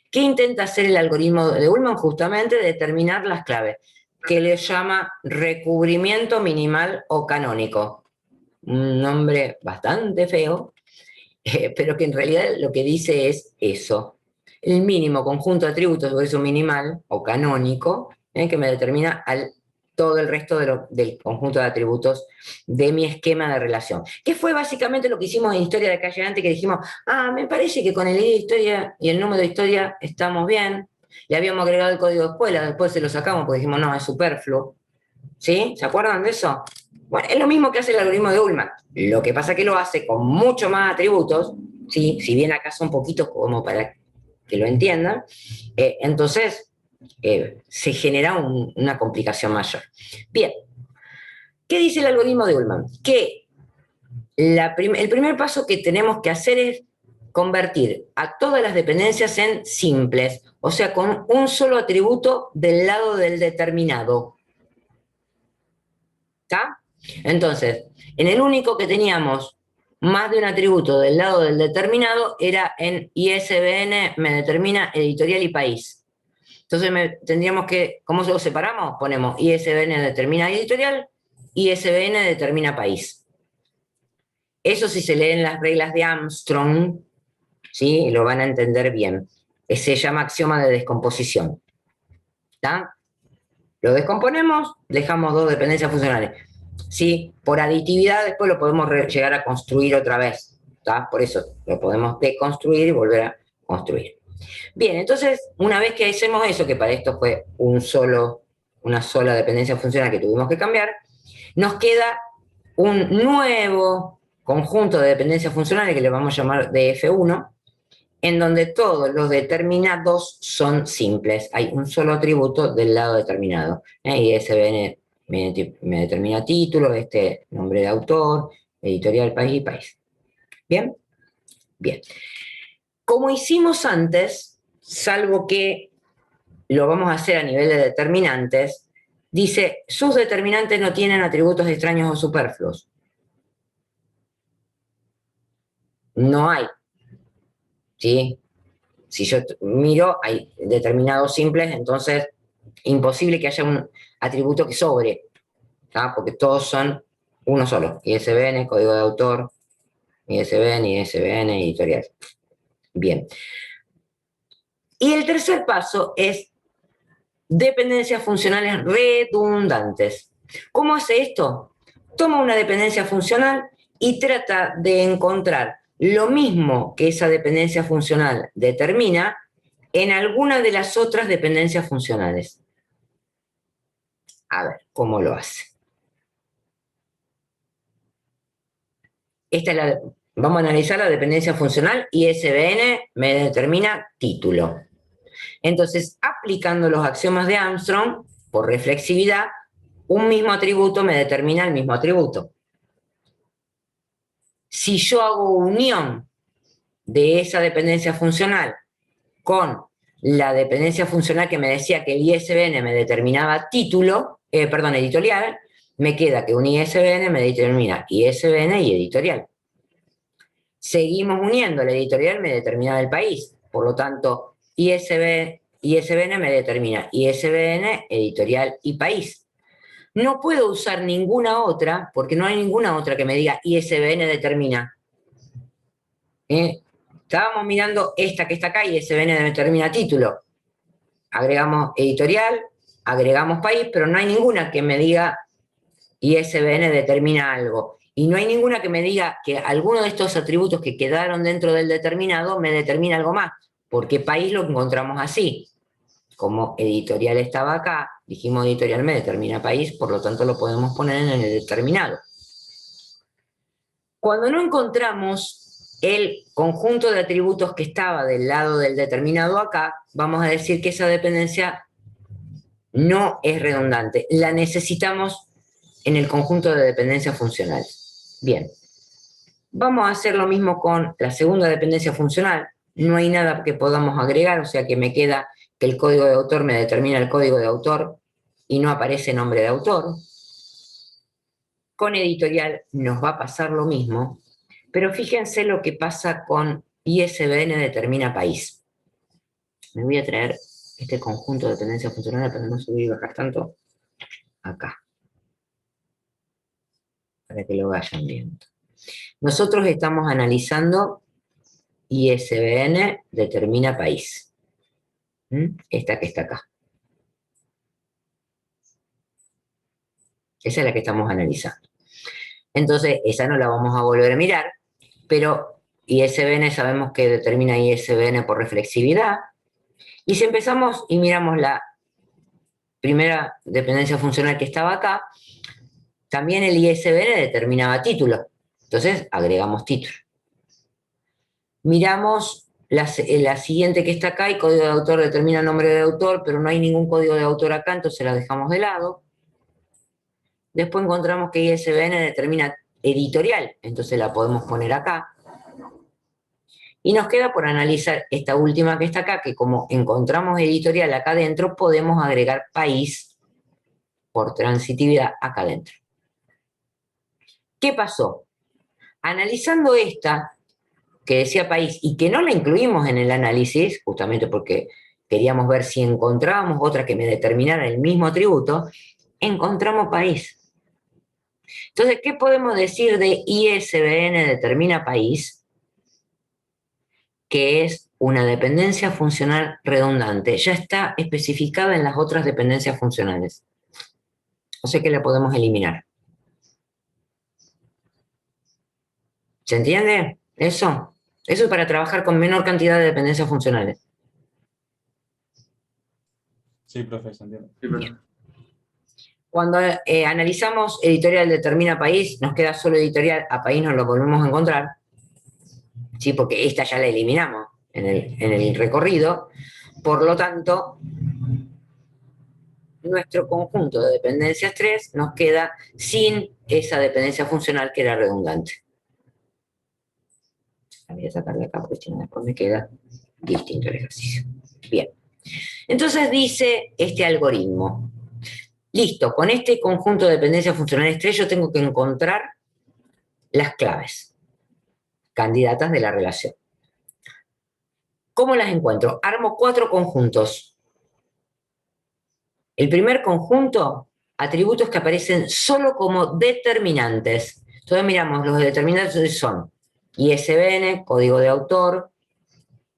¿Qué intenta hacer el algoritmo de Ullman? Justamente determinar las claves, que le llama recubrimiento minimal o canónico. Un nombre bastante feo, pero que en realidad lo que dice es eso. El mínimo conjunto de atributos, o eso minimal o canónico, que me determina todo el resto del conjunto de atributos de mi esquema de relación. Que fue básicamente lo que hicimos en Historia de Calle antes, que dijimos, me parece que con el ID de historia y el número de historia estamos bien. Le habíamos agregado el código de escuela, después se lo sacamos porque dijimos, no, es superfluo. ¿Sí? ¿Se acuerdan de eso? Bueno, es lo mismo que hace el algoritmo de Ullman. Lo que pasa es que lo hace con mucho más atributos, ¿sí? Si bien acá son poquitos como para que lo entiendan, entonces se genera una complicación mayor. Bien, ¿qué dice el algoritmo de Ullman? Que el primer paso que tenemos que hacer es convertir a todas las dependencias en simples, o sea, con un solo atributo del lado del determinado. ¿Está? Entonces, en el único que teníamos más de un atributo del lado del determinado era en ISBN me determina editorial y país. Entonces tendríamos que, ¿cómo lo separamos? Ponemos ISBN determina editorial, ISBN determina país. Eso si se leen las reglas de Armstrong, ¿sí? Lo van a entender bien. Se llama axioma de descomposición. ¿Está? Lo descomponemos, dejamos dos dependencias funcionales. ¿Sí? Por aditividad después lo podemos llegar a construir otra vez. ¿Está? Por eso lo podemos deconstruir y volver a construir. Bien, entonces, una vez que hacemos eso, que para esto fue una sola dependencia funcional que tuvimos que cambiar, nos queda un nuevo conjunto de dependencias funcionales que le vamos a llamar DF1, en donde todos los determinados son simples. Hay un solo atributo del lado determinado. ISBN me determina título, nombre de autor, editorial, país y país. ¿Bien? Bien. Como hicimos antes, salvo que lo vamos a hacer a nivel de determinantes, dice, sus determinantes no tienen atributos extraños o superfluos. No hay. ¿Sí? Si yo miro, hay determinados simples, entonces imposible que haya un atributo que sobre, ¿tá? Porque todos son uno solo. ISBN, código de autor, ISBN, editorial. Bien. Y el tercer paso es dependencias funcionales redundantes. ¿Cómo hace esto? Toma una dependencia funcional y trata de encontrar lo mismo que esa dependencia funcional determina en alguna de las otras dependencias funcionales. A ver, ¿cómo lo hace? Vamos a analizar la dependencia funcional ISBN me determina título. Entonces, aplicando los axiomas de Armstrong, por reflexividad, un mismo atributo me determina el mismo atributo. Si yo hago unión de esa dependencia funcional con la dependencia funcional que me decía que el ISBN me determinaba título, editorial, me queda que un ISBN me determina ISBN y editorial. Seguimos uniendo, el editorial me determina el país, por lo tanto, ISBN me determina ISBN, editorial y país. No puedo usar ninguna otra, porque no hay ninguna otra que me diga ISBN determina. Estábamos mirando esta que está acá, ISBN determina título. Agregamos editorial, agregamos país, pero no hay ninguna que me diga ISBN determina algo. Y no hay ninguna que me diga que alguno de estos atributos que quedaron dentro del determinado me determina algo más, porque país lo encontramos así. Como editorial estaba acá, dijimos editorial me determina país, por lo tanto lo podemos poner en el determinado. Cuando no encontramos el conjunto de atributos que estaba del lado del determinado acá, vamos a decir que esa dependencia no es redundante. La necesitamos en el conjunto de dependencias funcionales. Bien. Vamos a hacer lo mismo con la segunda dependencia funcional. No hay nada que podamos agregar, o sea que me queda que el código de autor me determina el código de autor y no aparece nombre de autor. Con editorial nos va a pasar lo mismo, pero fíjense lo que pasa con ISBN determina país. Me voy a traer este conjunto de dependencias funcionales para no subir y bajar tanto acá, para que lo vayan viendo. Nosotros estamos analizando ISBN determina país. Esta que está acá. Esa es la que estamos analizando. Entonces, esa no la vamos a volver a mirar, pero ISBN sabemos que determina ISBN por reflexividad. Y si empezamos y miramos la primera dependencia funcional que estaba acá, también el ISBN determinaba título. Entonces, agregamos título. Miramos la siguiente que está acá, y código de autor determina nombre de autor, pero no hay ningún código de autor acá, entonces la dejamos de lado. Después encontramos que ISBN determina editorial, entonces la podemos poner acá. Y nos queda por analizar esta última que está acá, que como encontramos editorial acá adentro, podemos agregar país por transitividad acá adentro. ¿Qué pasó? Analizando esta, que decía país, y que no la incluimos en el análisis, justamente porque queríamos ver si encontrábamos otra que me determinara el mismo atributo, encontramos país. Entonces, ¿qué podemos decir de ISBN determina país? Que es una dependencia funcional redundante. Ya está especificada en las otras dependencias funcionales. O sea que la podemos eliminar. ¿Se entiende? Eso es para trabajar con menor cantidad de dependencias funcionales. Sí, profe, se entiende. Bien. Cuando analizamos editorial determina país, nos queda solo editorial, a país nos lo volvemos a encontrar, ¿sí? Porque esta ya la eliminamos en el recorrido. Por lo tanto, nuestro conjunto de dependencias 3 nos queda sin esa dependencia funcional que era redundante. La voy a sacar de acá porque si no después me queda distinto el ejercicio. Bien. Entonces dice este algoritmo. Listo, con este conjunto de dependencias funcionales 3 yo tengo que encontrar las claves candidatas de la relación. ¿Cómo las encuentro? Armo 4 conjuntos. El primer conjunto, atributos que aparecen solo como determinantes. Entonces miramos, los determinantes son ISBN, código de autor,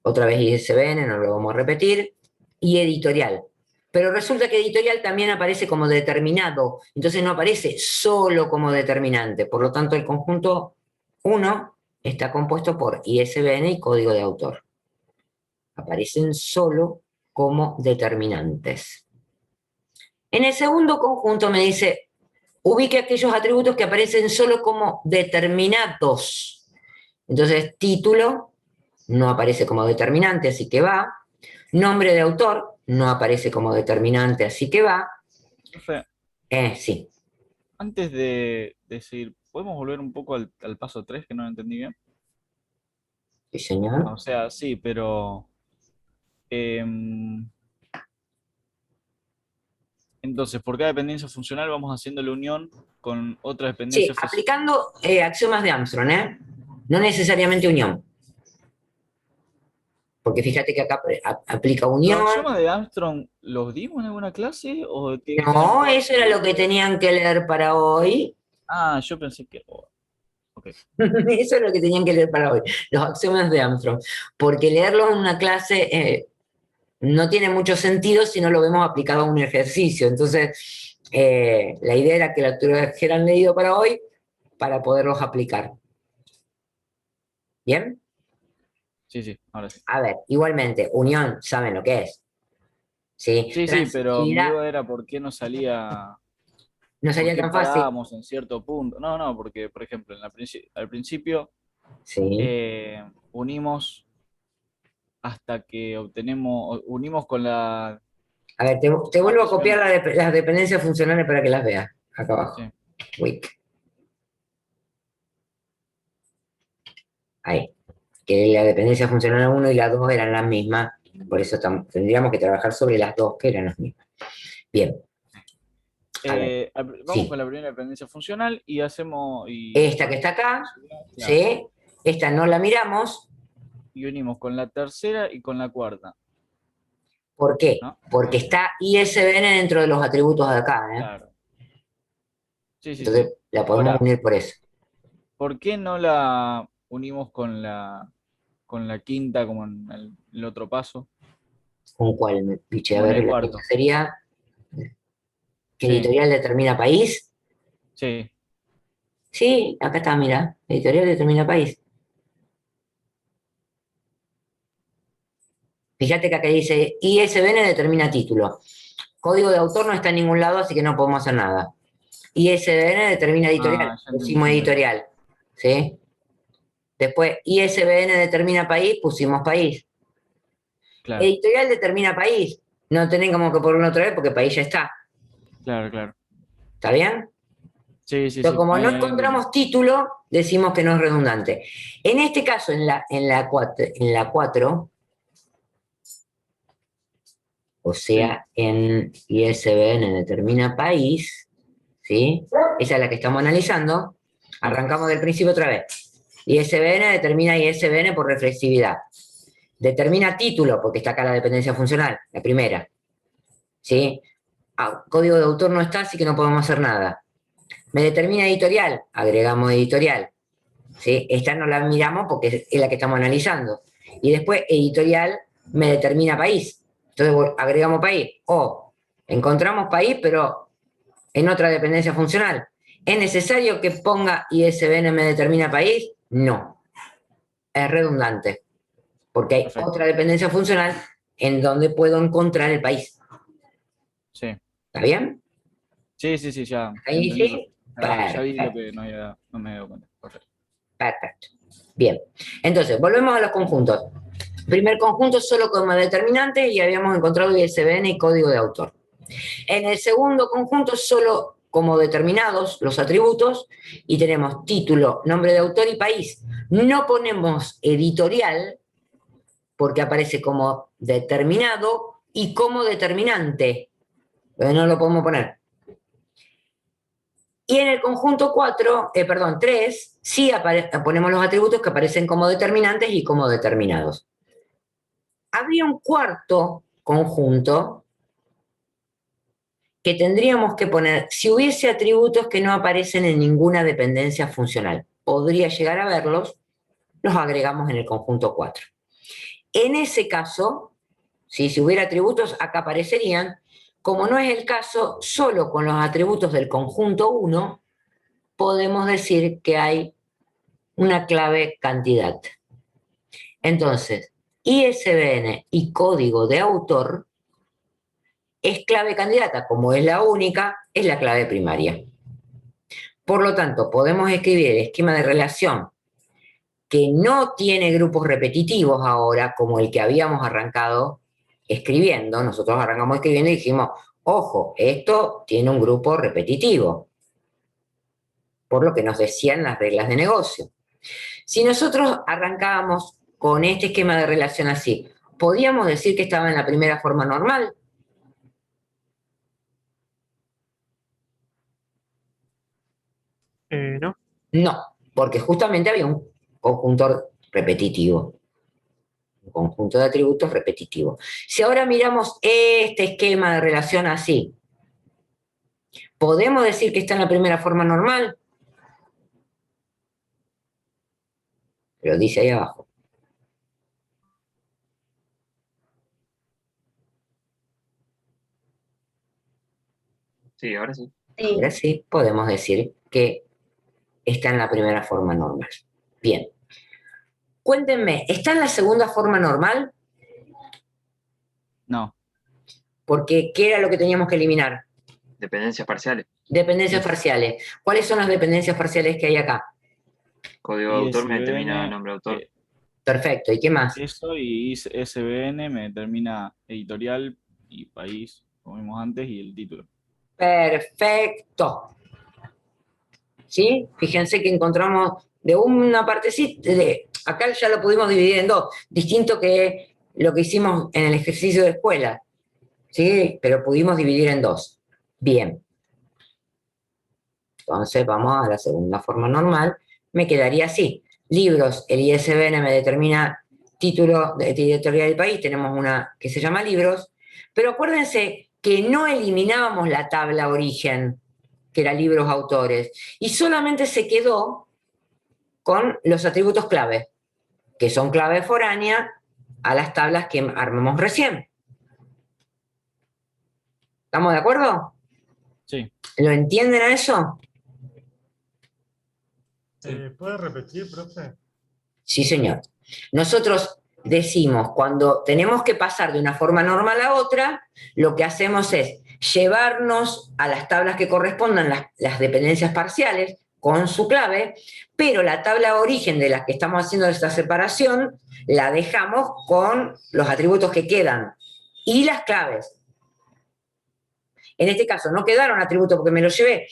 otra vez ISBN, no lo vamos a repetir, y editorial. Pero resulta que editorial también aparece como determinado, entonces no aparece solo como determinante. Por lo tanto, el conjunto 1 está compuesto por ISBN y código de autor. Aparecen solo como determinantes. En el segundo conjunto me dice, ubique aquellos atributos que aparecen solo como determinados. Entonces, título no aparece como determinante, así que va. Nombre de autor no aparece como determinante, así que va. Profe, Sí. antes de seguir, ¿podemos volver un poco al paso 3 que no lo entendí bien? Sí, señor. O sea, sí, pero... em, entonces, por cada dependencia funcional vamos haciendo la unión con otra Sí, dependencia aplicando axiomas de Armstrong, no necesariamente unión. Porque fíjate que acá aplica ¿Los unión. axiomas de Armstrong los dimos en alguna clase o qué No, tienen que ver? eso era lo que tenían que leer para hoy. Ah, yo pensé que... ok. Eso es lo que tenían que leer para hoy, los axiomas de Armstrong. Porque leerlos en una clase no tiene mucho sentido si no lo vemos aplicado a un ejercicio. Entonces, la idea era que la trajeran leído para hoy para poderlos aplicar. ¿Bien? Sí, ahora sí. A ver, igualmente, unión, ¿saben lo que es? ¿Sí? Sí, pero mi Transitividad duda era por qué no salía... no ¿Por sería qué tan fácil. parábamos en cierto punto? No, porque, por ejemplo, al principio Sí. unimos hasta que unimos con la A ver, te vuelvo a copiar las dependencias funcionales para que las veas. Acá abajo. Sí. Weak. Ahí. Que la dependencia funcional 1 y la 2 eran las mismas. Por eso tendríamos que trabajar sobre las dos que eran las mismas. Bien. A ver. Vamos Sí. con la primera dependencia funcional y hacemos... Esta que está acá, Claro. ¿sí? Esta no la miramos. Y unimos con la tercera y con la cuarta. ¿Por qué? ¿No? Porque está ISBN dentro de los atributos de acá, ¿eh? Claro. Sí, sí, Entonces sí. la podemos Ahora, unir por eso. ¿por qué no la unimos con la quinta como en el otro paso? ¿Con cuál, piche? A Como en ver, el la cuarto. quinta sería que Sí. editorial determina país. Sí. Sí, acá está, mira. Editorial determina país. Fíjate que acá dice ISBN determina título. Código de autor no está en ningún lado, así que no podemos hacer nada. ISBN determina editorial. Ah, ya Pusimos entendí. editorial. ¿Sí? Después, ISBN determina país, pusimos país. Claro, Editorial determina país. No tenemos que ponerlo otra vez porque país ya está. claro, claro. ¿Está bien? Sí, sí, Pero sí. como no Ahí entendí. encontramos título, decimos que no es redundante. En este caso, en la 4, o sea, en ISBN determina país, ¿sí? Esa es la que estamos analizando. Arrancamos del principio otra vez. ISBN determina ISBN por reflexividad. Determina título, porque está acá la dependencia funcional, la primera. ¿Sí? Código de autor no está, así que no podemos hacer nada. Me determina editorial, agregamos editorial. ¿Sí? Esta no la miramos porque es la que estamos analizando. Y después editorial me determina país. Entonces agregamos país. O encontramos país, pero en otra dependencia funcional. ¿Es necesario que ponga ISBN me determina país? No. Es redundante. Porque hay Perfecto. otra dependencia funcional en donde puedo encontrar el país. Sí. ¿Está bien? Sí, sí, sí, ya Ahí entendí. sí. Ya vi lo Perfecto. que no me había dado cuenta. Perfecto. Perfecto. Bien. Entonces, volvemos a los conjuntos. Primer conjunto solo como determinante y habíamos encontrado ISBN y código de autor. En el segundo conjunto solo como determinados los atributos y tenemos título, nombre de autor y país. No ponemos editorial porque aparece como determinado y como determinante. Pero no lo podemos poner. Y en el conjunto 3, sí ponemos los atributos que aparecen como determinantes y como determinados. Habría un cuarto conjunto que tendríamos que poner, si hubiese atributos que no aparecen en ninguna dependencia funcional, podría llegar a verlos, los agregamos en el conjunto 4. En ese caso, si hubiera atributos, acá aparecerían. Como no es el caso, solo con los atributos del conjunto 1, podemos decir que hay una clave cantidad. Entonces, ISBN y código de autor es clave candidata, como es la única, es la clave primaria. Por lo tanto, podemos escribir el esquema de relación que no tiene grupos repetitivos ahora, como el que habíamos arrancado escribiendo. Nosotros arrancamos escribiendo y dijimos, ojo, esto tiene un grupo repetitivo, por lo que nos decían las reglas de negocio. Si nosotros arrancábamos con este esquema de relación así, ¿podríamos decir que estaba en la primera forma normal? No. No, porque justamente había un conjunto repetitivo, un conjunto de atributos repetitivo. Si ahora miramos este esquema de relación así, ¿podemos decir que está en la primera forma normal? Lo dice ahí abajo. Sí, ahora sí. Sí. Ahora sí, podemos decir que está en la primera forma normal. Bien. Cuéntenme, ¿está en la segunda forma normal? No. Porque, ¿qué era lo que teníamos que eliminar? Dependencias parciales. Dependencias Sí. parciales. ¿Cuáles son las dependencias parciales que hay acá? Código de autor me ISBN, determina nombre de autor. Perfecto. ¿Y qué más? eso y SBN me determina editorial y país. como vimos antes, y el título. Perfecto. ¿Sí? Fíjense que encontramos de una partecita, acá ya lo pudimos dividir en dos, distinto que lo que hicimos en el ejercicio de escuela, ¿sí? Pero pudimos dividir en dos. Bien. Entonces vamos a la segunda forma normal. Me quedaría así. Libros, el ISBN me determina título de editorial del país, tenemos una que se llama libros, pero acuérdense que no eliminábamos la tabla origen, que era libros autores, y solamente se quedó con los atributos clave, que son clave foránea a las tablas que armamos recién. ¿Estamos de acuerdo? Sí. ¿Lo entienden a eso? ¿Puede repetir, profe? Sí, señor. Nosotros decimos, cuando tenemos que pasar de una forma normal a otra, lo que hacemos es llevarnos a las tablas que correspondan las dependencias parciales con su clave, pero la tabla origen de la que estamos haciendo esta separación la dejamos con los atributos que quedan y las claves. En este caso no quedaron atributos porque me los llevé.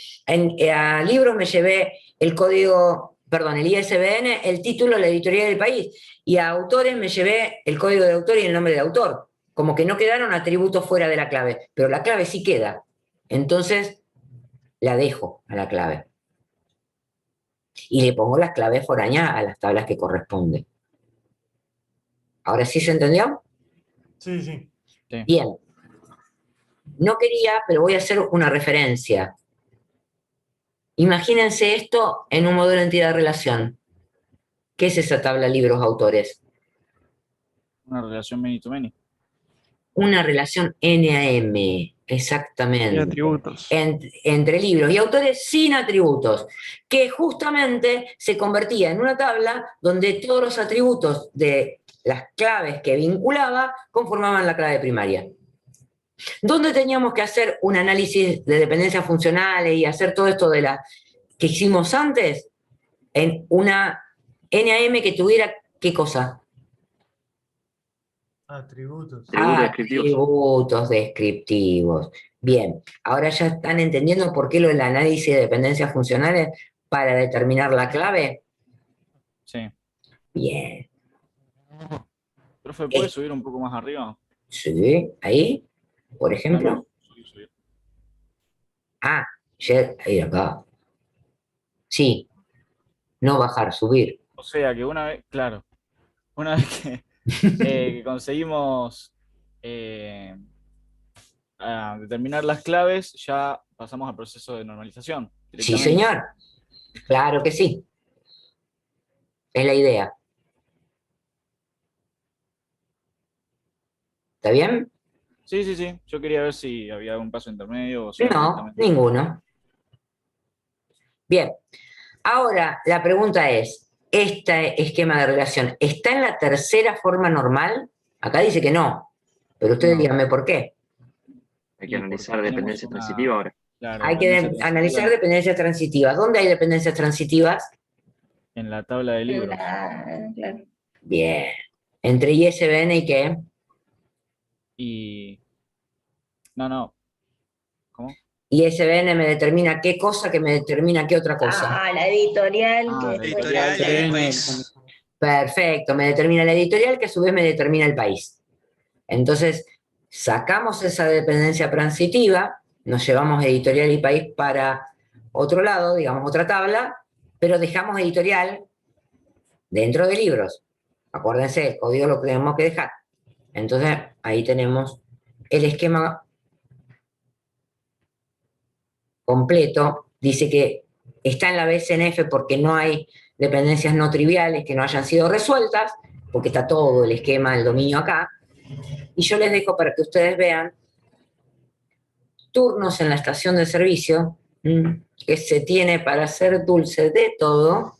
A libros me llevé el código, perdón, el ISBN, el título, la editorial del país. Y a autores me llevé el código de autor y el nombre de autor. Como que no quedaron atributos fuera de la clave, pero la clave sí queda. Entonces la dejo a la clave. Y le pongo las claves foráneas a las tablas que corresponden. ¿Ahora sí se entendió? Sí, sí. Bien. No quería, pero voy a hacer una referencia. Imagínense esto en un modelo entidad-relación. ¿Qué es esa tabla libros-autores? Una relación many-to-many. Una relación NAM, Y exactamente. atributos. Entre libros y autores sin atributos, que justamente se convertía en una tabla donde todos los atributos de las claves que vinculaba conformaban la clave primaria. ¿Dónde teníamos que hacer un análisis de dependencias funcionales y hacer todo esto de la que hicimos antes? En una NAM que tuviera, ¿qué cosa? Atributos. Atributos descriptivos. Bien, ahora ya están entendiendo por qué lo del análisis de dependencias funcionales para determinar la clave. Sí. Bien. Profe, ¿puede subir un poco más arriba? Sí, ahí, por ejemplo. No, subir. Ahí acá. Sí, no bajar, subir. O sea que una vez, claro, una vez que conseguimos a determinar las claves, ya pasamos al proceso de normalización. Sí, señor. Claro que sí. Es la idea. ¿Está bien? Sí, sí, sí. Yo quería ver si había algún paso intermedio o si No, ninguno. Bien. Ahora, la pregunta es, ¿este esquema de relación está en la tercera forma normal? Acá dice que no, pero ustedes No. díganme por qué. Hay que analizar dependencia transitiva ahora. Claro, Hay que analizar dependencias transitivas. ¿Dónde hay dependencias transitivas? en la tabla de libros. Claro. Bien. ¿Entre ISBN y qué? Y... No. ¿Cómo? ISBN me determina qué cosa, que me determina qué otra cosa. La editorial. Ah, que la después editorial y la- el país. Perfecto, me determina la editorial, que a su vez me determina el país. Entonces, sacamos esa dependencia transitiva, nos llevamos editorial y país para otro lado, digamos otra tabla, pero dejamos editorial dentro de libros. Acuérdense, el código lo tenemos que dejar. Entonces, ahí tenemos el esquema completo. Dice que está en la BCNF porque no hay dependencias no triviales que no hayan sido resueltas, porque está todo el esquema del dominio acá. Y yo les dejo para que ustedes vean turnos en la estación de servicio que se tiene para hacer dulce de todo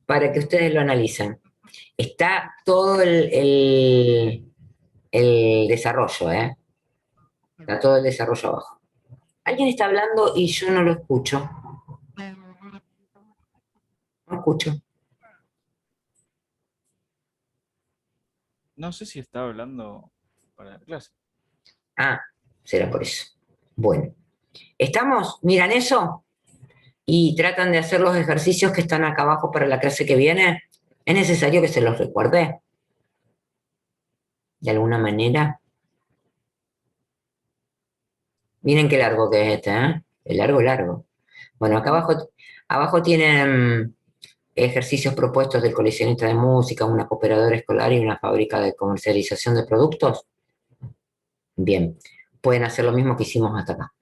para que ustedes lo analicen. Está todo el desarrollo, ¿eh? Está todo el desarrollo abajo. Alguien está hablando y yo no lo escucho. No escucho. No sé si estaba hablando para la clase. será por eso. Bueno, ¿estamos? ¿Miran eso? Y tratan de hacer los ejercicios que están acá abajo para la clase que viene. ¿Es necesario que se los recuerde? De alguna manera. Miren qué largo que es este, ¿eh? El largo, largo. Bueno, acá abajo tienen ejercicios propuestos del coleccionista de música, una cooperadora escolar y una fábrica de comercialización de productos. Bien, pueden hacer lo mismo que hicimos hasta acá.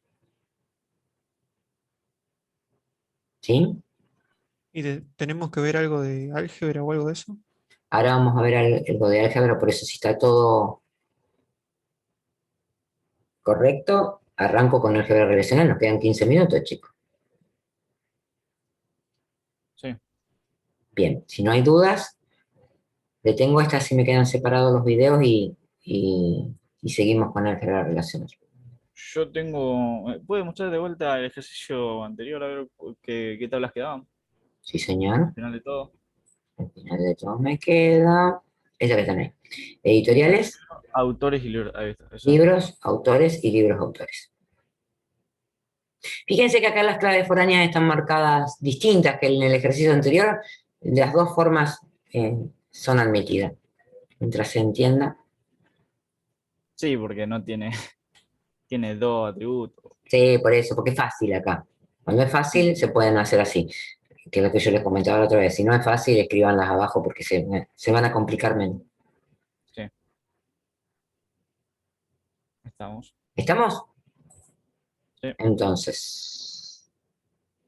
¿Sí? ¿Y tenemos que ver algo de álgebra o algo de eso? Ahora vamos a ver algo de álgebra, por eso si está todo correcto, arranco con álgebra relacional, nos quedan 15 minutos, chicos. Sí. Bien, si no hay dudas, detengo esta si me quedan separados los videos y seguimos con álgebra relacional. Yo tengo. ¿Puede mostrar de vuelta el ejercicio anterior a ver qué tablas quedaban? Sí, señor. Al final de todo. Al final de todo me queda esa que están ahí. Editoriales, Autores y libros. Ahí está, eso. libros, autores y libros autores. Fíjense que acá las claves foráneas están marcadas distintas que en el ejercicio anterior. Las dos formas son admitidas. Mientras se entienda. Sí, porque no tiene, tiene dos atributos. Sí, por eso, porque es fácil acá. Cuando es fácil, se pueden hacer así. Que es lo que yo les comentaba la otra vez. Si no es fácil, escríbanlas abajo porque se van a complicar menos. Sí. Estamos. ¿Estamos? Sí. Entonces,